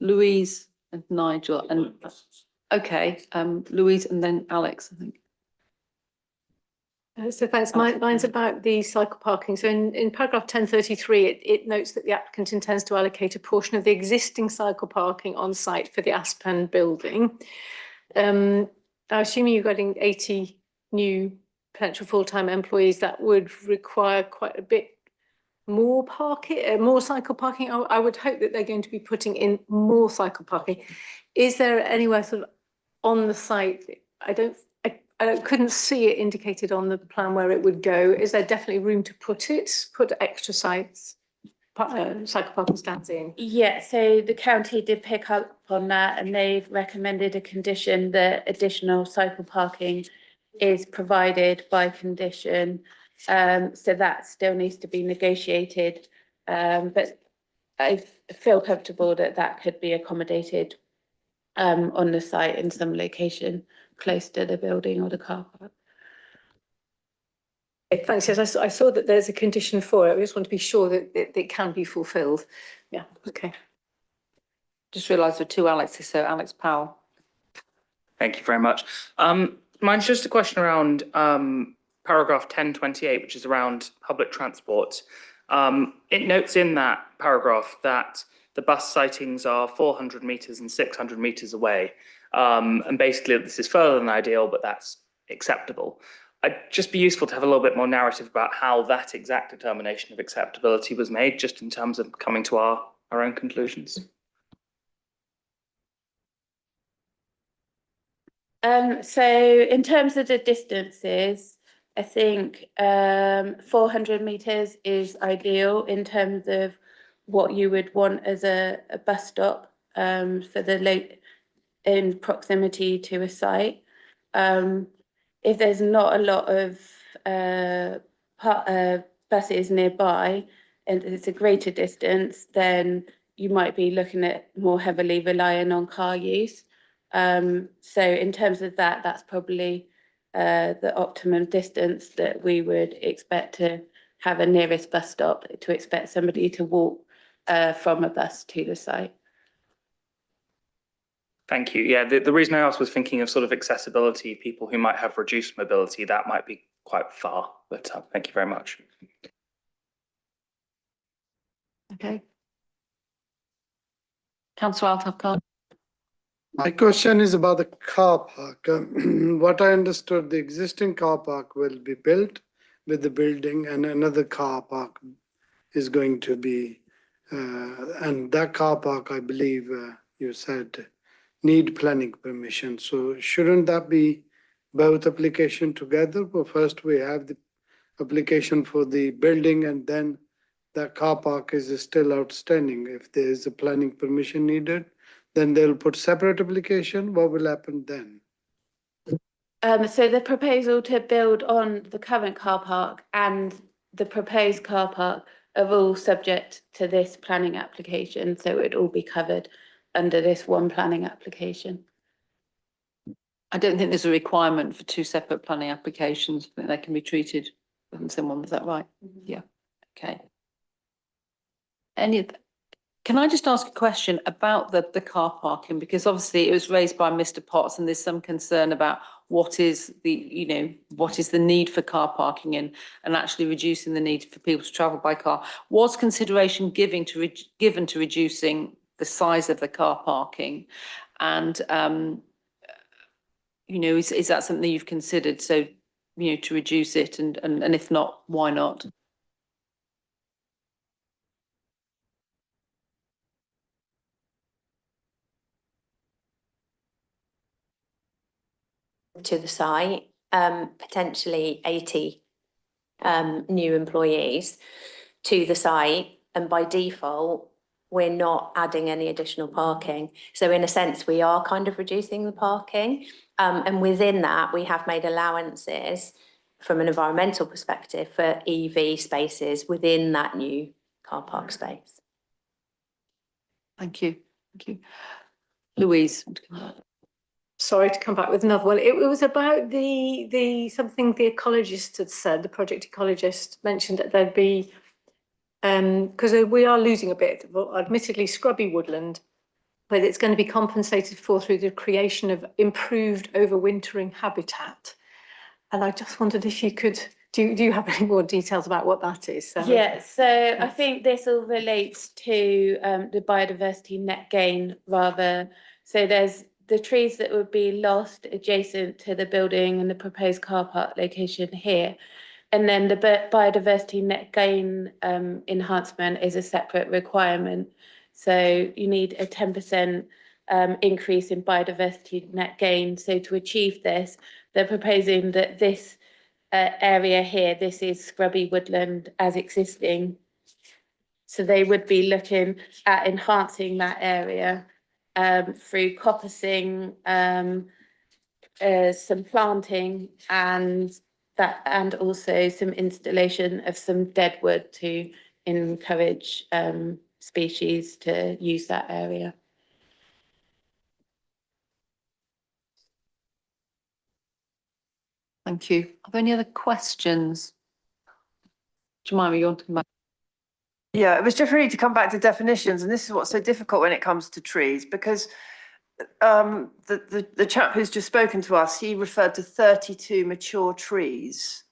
Louise and Nigel and, okay, Louise and then Alex, I think. So thanks. Mine's about the cycle parking. So in paragraph 1033, it notes that the applicant intends to allocate a portion of the existing cycle parking on site for the Aspen building. I'm assuming you're getting 80 new potential full-time employees. That would require quite a bit more parking, more cycle parking. I would hope that they're going to be putting in more cycle parking. Is there anywhere sort of on the site? I couldn't see it indicated on the plan where it would go. Is there definitely room to put extra sites, cycle parking stands in? Yeah, so the county did pick up on that and they've recommended a condition that additional cycle parking is provided by condition. So that still needs to be negotiated. But I feel comfortable that that could be accommodated on the site in some location close to the building or the car park. Thanks. Yes, I saw that there's a condition for it. I just want to be sure that it can be fulfilled. Yeah, okay. Just realised there are two Alexes, so Alex Powell. Thank you very much. Mine's just a question around paragraph 1028, which is around public transport. It notes in that paragraph that the bus sightings are 400 metres and 600 metres away. And basically this is further than ideal, but that's acceptable. I'd just be useful to have a little bit more narrative about how that exact determination of acceptability was made, just in terms of coming to our own conclusions. So in terms of the distances, I think 400 metres is ideal in terms of what you would want as a bus stop for the in proximity to a site. If there's not a lot of buses nearby and it's a greater distance, then you might be looking at more heavily relying on car use. So in terms of that, that's probably the optimum distance that we would expect to have a nearest bus stop, to expect somebody to walk from a bus to the site. Thank you. Yeah, the reason I asked was thinking of sort of accessibility, people who might have reduced mobility, that might be quite far, but thank you very much. Okay. Councillor Altafkar. My question is about the car park. What I understood, the existing car park will be built with the building and another car park is going to be, and that car park, I believe you said, need planning permission. So shouldn't that be both application together? But first we have the application for the building and then the car park is still outstanding. If there is a planning permission needed, then they'll put separate application. What will happen then? So the proposal to build on the current car park and the proposed car park are all subject to this planning application. So it'd all be covered under this one planning application. I don't think there's a requirement for two separate planning applications. I think they can be treated within someone. Is that right? Yeah. Okay. Can I just ask a question about the car parking? Because obviously it was raised by Mr. Potts and there's some concern about what is the need for car parking and actually reducing the need for people to travel by car. Was consideration given to reducing the size of the car parking? And, is that something you've considered? So, to reduce it and if not, why not? to the site, potentially 80 new employees to the site, and by default, we're not adding any additional parking. So in a sense, we are kind of reducing the parking. And within that, we have made allowances from an environmental perspective for EV spaces within that new car park space. Thank you. Thank you. Louise. Sorry to come back with another one. It was about the something the ecologist had said, the project ecologist mentioned that there'd be, because we are losing a bit of admittedly scrubby woodland, but it's going to be compensated for through the creation of improved overwintering habitat. And I just wondered if you could, do you have any more details about what that is? Sarah? Yeah, so I think this all relates to the biodiversity net gain rather. So there's the trees that would be lost adjacent to the building and the proposed car park location here. And then the biodiversity net gain enhancement is a separate requirement. So you need a 10% increase in biodiversity net gain. So to achieve this, they're proposing that this area here, this is scrubby woodland as existing. So they would be looking at enhancing that area through coppicing, some planting and also some installation of some dead wood to encourage species to use that area. Thank you. Are there any other questions? Jemima, you want to come back? Yeah, it was just really to come back to definitions, and this is what's so difficult when it comes to trees, because the chap who's just spoken to us, he referred to 32 mature trees.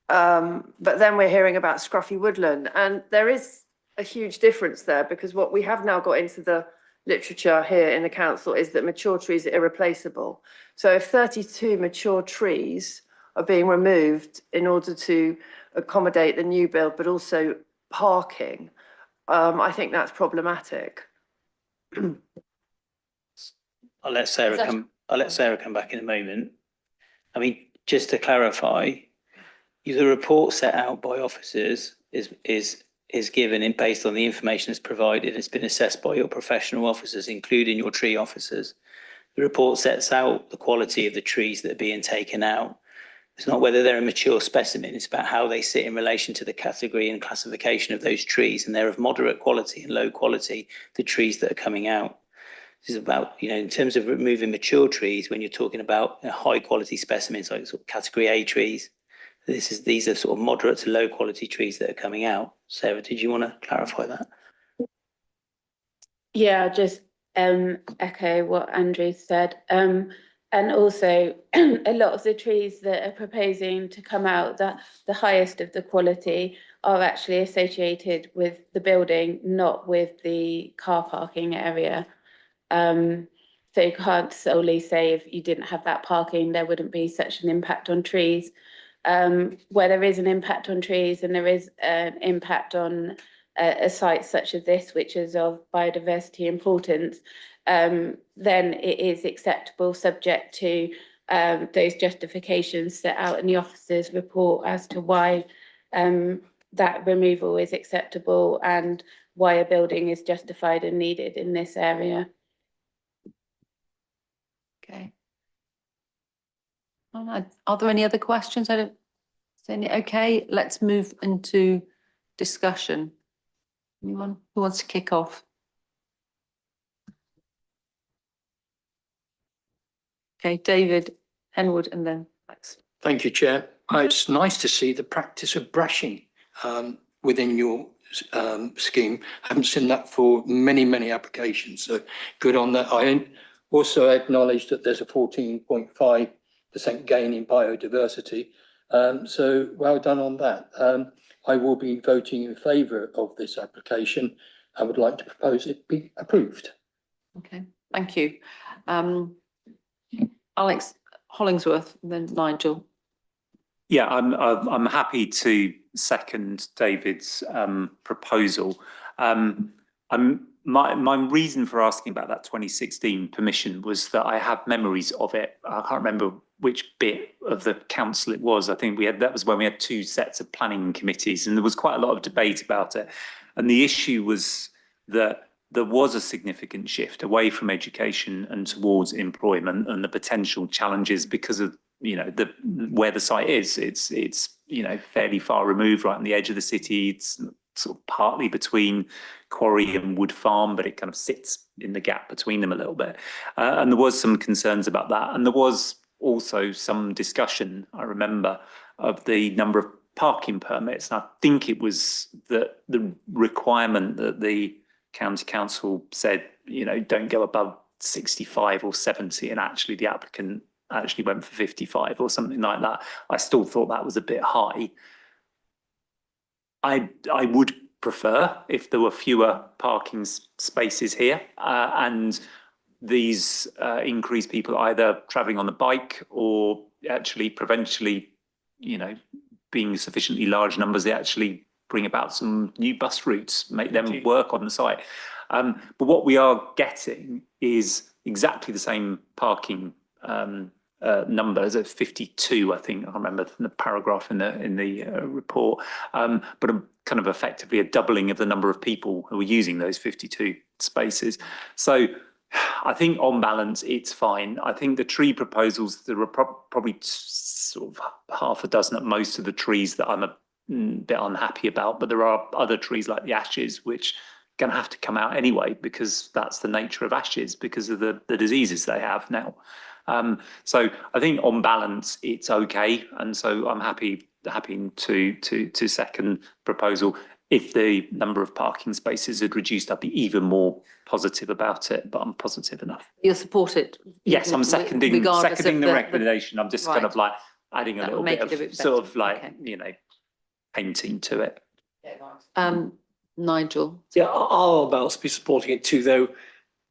But then we're hearing about scruffy woodland, and there is a huge difference there, because what we have now got into the literature here in the council is that mature trees are irreplaceable. So if 32 mature trees are being removed in order to accommodate the new build, but also parking, I think that's problematic. I'll let Sarah come back in a moment. I mean, just to clarify, the report set out by officers is given in based on the information that's provided. It's been assessed by your professional officers, including your tree officers. The report sets out the quality of the trees that are being taken out. It's not whether they're a mature specimen, it's about how they sit in relation to the category and classification of those trees, and they're of moderate quality and low quality, the trees that are coming out. This is about, in terms of removing mature trees, when you're talking about high quality specimens like sort of category A trees, these are sort of moderate to low quality trees that are coming out. Sarah, did you want to clarify that? Yeah, I'll just echo what Andrew said. And also a lot of the trees that are proposing to come out, the highest of the quality, are actually associated with the building, not with the car parking area. So you can't solely say if you didn't have that parking, there wouldn't be such an impact on trees. Where there is an impact on trees and there is an impact on a site such as this, which is of biodiversity importance, then it is acceptable, subject to those justifications set out in the officer's report as to why that removal is acceptable and why a building is justified and needed in this area. Okay. All right. Are there any other questions? I don't see any. Okay, let's move into discussion. Anyone who wants to kick off? Okay, David, Henwood, and then Max. Thank you, Chair. It's nice to see the practice of brushing within your scheme. I haven't seen that for many, many applications, so good on that. I also acknowledge that there's a 14.5% gain in biodiversity, so well done on that. I will be voting in favour of this application. I would like to propose it be approved. Okay, thank you. Alex Hollingsworth, and then Nigel. Yeah, I'm happy to second David's proposal. I'm my reason for asking about that 2016 permission was that I have memories of it. I can't remember which bit of the council it was. I think that was when we had 2 sets of planning committees, and there was quite a lot of debate about it. And the issue was that there was a significant shift away from education and towards employment, and the potential challenges because of, you know, where the site is. It's you know, fairly far removed, right on the edge of the city. It's sort of partly between Quarry and Wood Farm, but it kind of sits in the gap between them a little bit. And there was some concerns about that. And there was also some discussion, I remember, of the number of parking permits. And I think it was the requirement that the county council said, you know, don't go above 65 or 70, and actually the applicant actually went for 55 or something like that. I still thought that was a bit high. I would prefer if there were fewer parking spaces here, and these increase people either travelling on the bike or actually provincially, you know, being sufficiently large numbers, they actually bring about some new bus routes, make them work on the site. But what we are getting is exactly the same parking numbers at 52, I think I remember from the paragraph in the report, but kind of effectively a doubling of the number of people who are using those 52 spaces. So I think on balance it's fine. I think the tree proposals, there are probably sort of half a dozen at most of the trees that I'm a bit unhappy about, but there are other trees like the ashes which are going to have to come out anyway, because that's the nature of ashes because of the diseases they have now. So I think on balance it's okay, and so I'm happy to second proposal. If the number of parking spaces had reduced, I'd be even more positive about it, but I'm positive enough. You'll support it? Yes, I'm seconding the recommendation. I'm just kind Right. of like adding a That will little make bit it a of bit sort better. of like, Okay. you know, painting to it. Nigel? Yeah, I'll about be supporting it too, though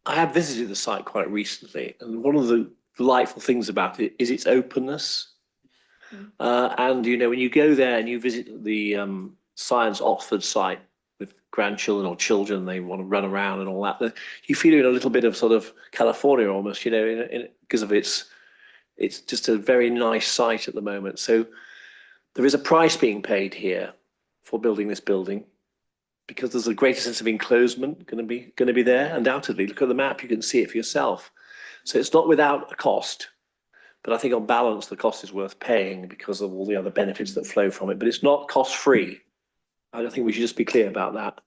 I have visited the site quite recently, and one of the delightful things about it is its openness. And you know, when you go there and you visit the Science Oxford site with grandchildren or children, they want to run around and all that, you feel in a little bit of sort of California almost, you know, because of it's just a very nice site at the moment. So there is a price being paid here for building this building, because there's a greater sense of enclosement going to be there. Undoubtedly, look at the map, you can see it for yourself. So it's not without a cost, but I think on balance the cost is worth paying because of all the other benefits that flow from it. But it's not cost free. I think we should just be clear about that.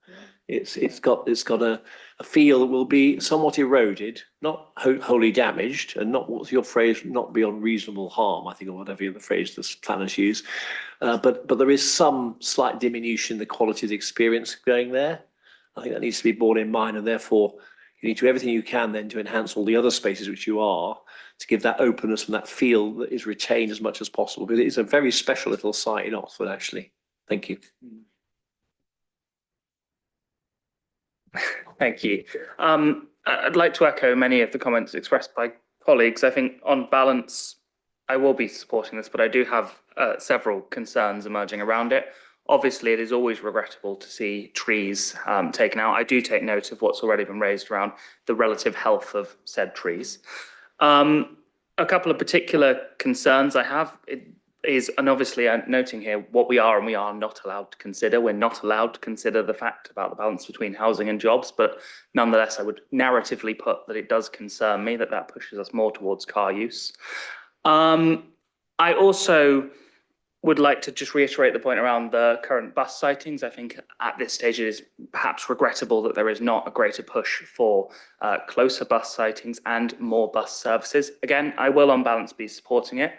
It's got a feel that will be somewhat eroded, not wholly damaged, and not, what's your phrase, not beyond reasonable harm, I think, or whatever the phrase the planners use. But there is some slight diminution in the quality of the experience going there. I think that needs to be borne in mind, and therefore you need to do everything you can then to enhance all the other spaces which you are, to give that openness and that feel that is retained as much as possible. Because it is a very special little site in Oxford, actually. Thank you. Thank you. I'd like to echo many of the comments expressed by colleagues. I think on balance, I will be supporting this, but I do have several concerns emerging around it. Obviously, it is always regrettable to see trees taken out. I do take note of what's already been raised around the relative health of said trees. A couple of particular concerns I have is, and obviously I'm noting here what we are and we are not allowed to consider. We're not allowed to consider the fact about the balance between housing and jobs, but nonetheless, I would narratively put that it does concern me that pushes us more towards car use. I also would like to just reiterate the point around the current bus sightings. I think at this stage it is perhaps regrettable that there is not a greater push for closer bus sightings and more bus services. Again, I will on balance be supporting it,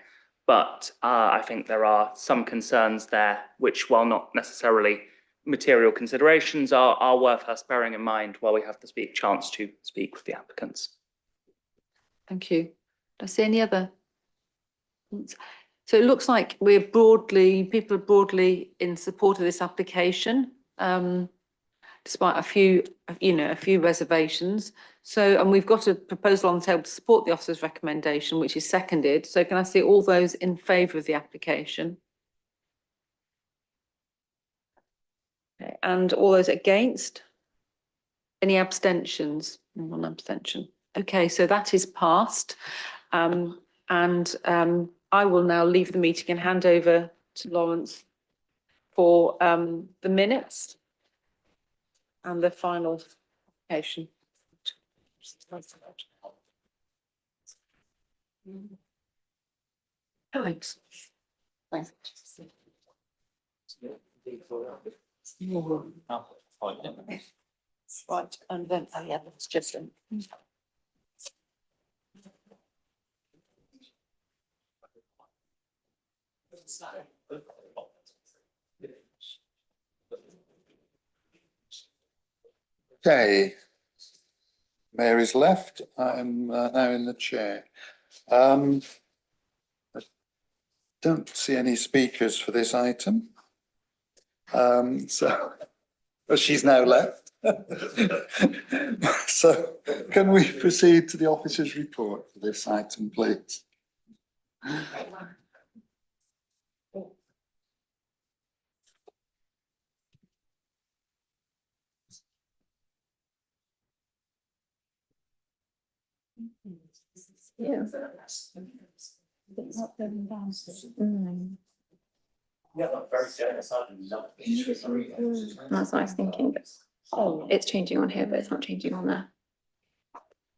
but I think there are some concerns there which, while not necessarily material considerations, are worth us bearing in mind while we have the chance to speak with the applicants. Thank you. Do I see any other? So it looks like people are broadly in support of this application, despite a few reservations. So, and we've got a proposal on the table to support the officer's recommendation, which is seconded. So can I see all those in favour of the application? Okay. And all those against? Any abstentions? One abstention. Okay, so that is passed. I will now leave the meeting and hand over to Lawrence for the minutes and the final application. Thanks. Thanks. Right, and then, oh yeah, that's just them. Okay. Mary's left. I'm now in the chair. I don't see any speakers for this item. So she's now left. So can we proceed to the officer's report for this item, please? Yeah. That's what I was thinking. Oh, it's changing on here, but it's not changing on there.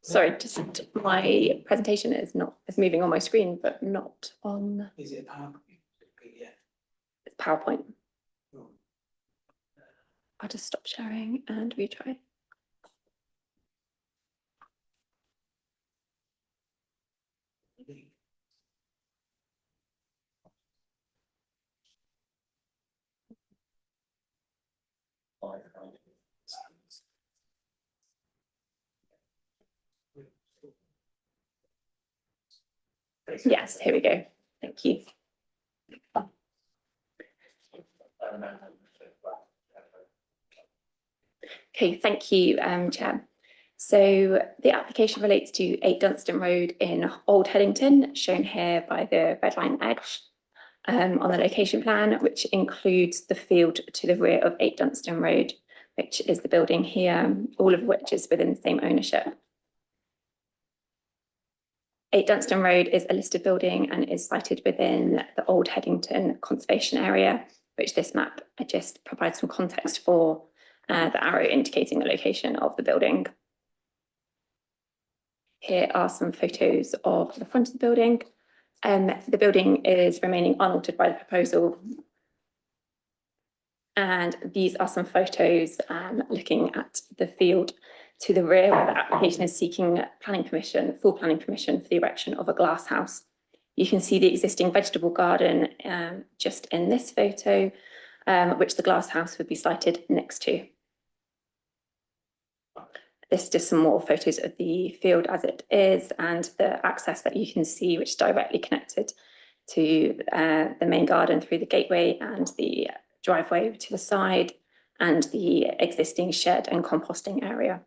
Sorry, just my presentation is moving on my screen, but not on. Is it a PowerPoint? Yeah. It's PowerPoint. I'll just stop sharing and retry. Yes, here we go. Thank you. Okay, thank you, Chair. So the application relates to 8 Dunstan Road in Old Headington, shown here by the red line edge on the location plan, which includes the field to the rear of 8 Dunstan Road, which is the building here, all of which is within the same ownership. 8 Dunstan Road is a listed building and is sited within the Old Headington Conservation Area, which this map just provides some context for, the arrow indicating the location of the building. Here are some photos of the front of the building. The building is remaining unaltered by the proposal. And these are some photos looking at the field to the rear where the application is seeking planning permission, full planning permission for the erection of a glass house. You can see the existing vegetable garden just in this photo, which the glass house would be sited next to. This is just some more photos of the field as it is and the access that you can see, which is directly connected to the main garden through the gateway and the driveway to the side and the existing shed and composting area.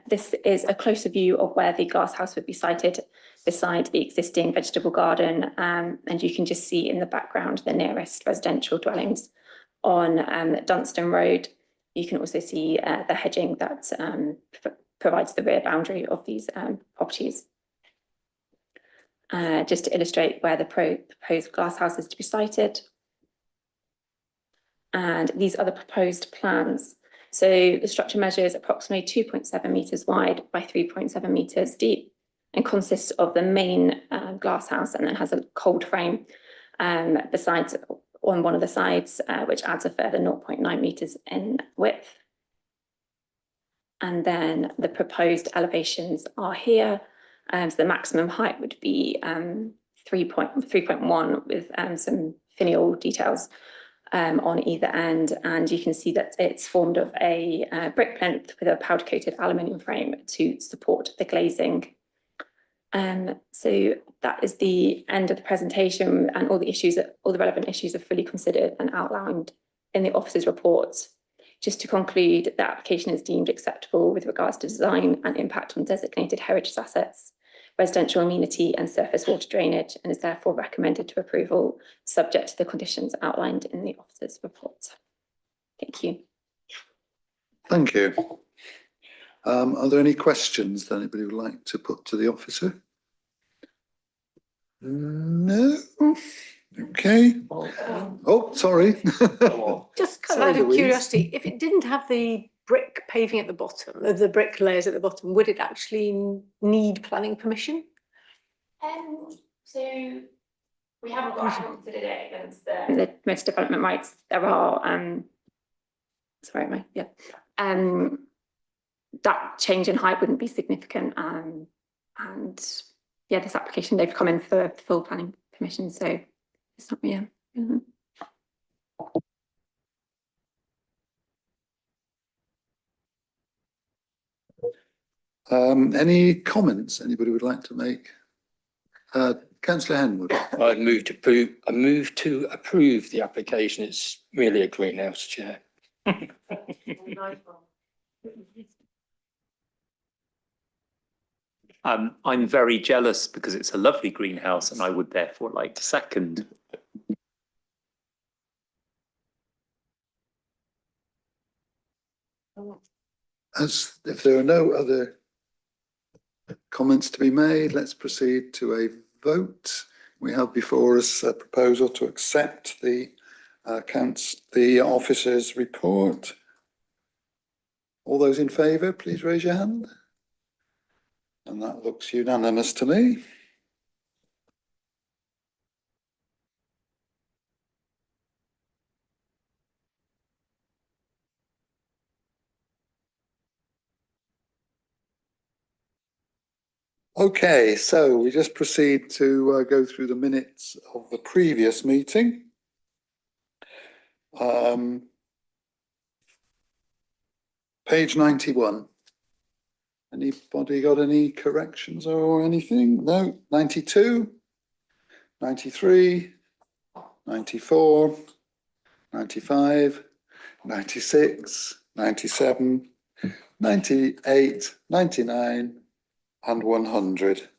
This is a closer view of where the glass house would be sited beside the existing vegetable garden, and you can just see in the background the nearest residential dwellings on Dunstan Road. You can also see the hedging that provides the rear boundary of these properties. Just to illustrate where the proposed glass house is to be sited. And these are the proposed plans. So the structure measures approximately 2.7 metres wide by 3.7 metres deep and consists of the main glass house and then has a cold frame besides on one of the sides, which adds a further 0.9 metres in width. And then the proposed elevations are here. So the maximum height would be 3.1 with some finial details on either end. And you can see that it's formed of a brick plinth with a powder coated aluminium frame to support the glazing. So that is the end of the presentation, and all the relevant issues are fully considered and outlined in the officer's reports. Just to conclude, the application is deemed acceptable with regards to design and impact on designated heritage assets, residential amenity and surface water drainage, and is therefore recommended to approval subject to the conditions outlined in the officer's report. Thank you. Thank you. Are there any questions that anybody would like to put to the officer? No? Okay. Oh, sorry. Just kind Sorry, of out of Louise. curiosity, if it didn't have the brick paving at the bottom, the brick layers at the bottom, would it actually need planning permission? So we haven't considered it against the most development rights. There are, that change in height wouldn't be significant. And yeah, this application, they've come in for full planning permission, so it's not, yeah. Mhm. Any comments anybody would like to make? Councillor Henwood. I move to approve the application. It's merely a greenhouse, Chair. I'm very jealous because it's a lovely greenhouse and I would therefore like to second. As if there are no other comments to be made, let's proceed to a vote. We have before us a proposal to accept the officer's report. All those in favour, please raise your hand. And that looks unanimous to me. Okay, so we just proceed to go through the minutes of the previous meeting. Page 91. Anybody got any corrections or anything? No. 92, 93, 94, 95, 96, 97, 98, 99, and 100.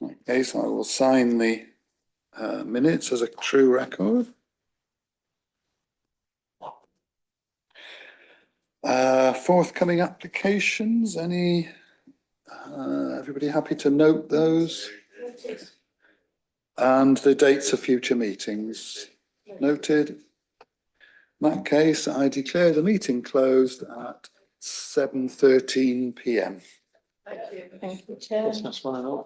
Okay, so I will sign the minutes as a true record. Forthcoming applications, any, everybody happy to note those? And the dates of future meetings, noted. In that case, I declare the meeting closed at 7:13 p.m. Thank you, Chair. That's fine.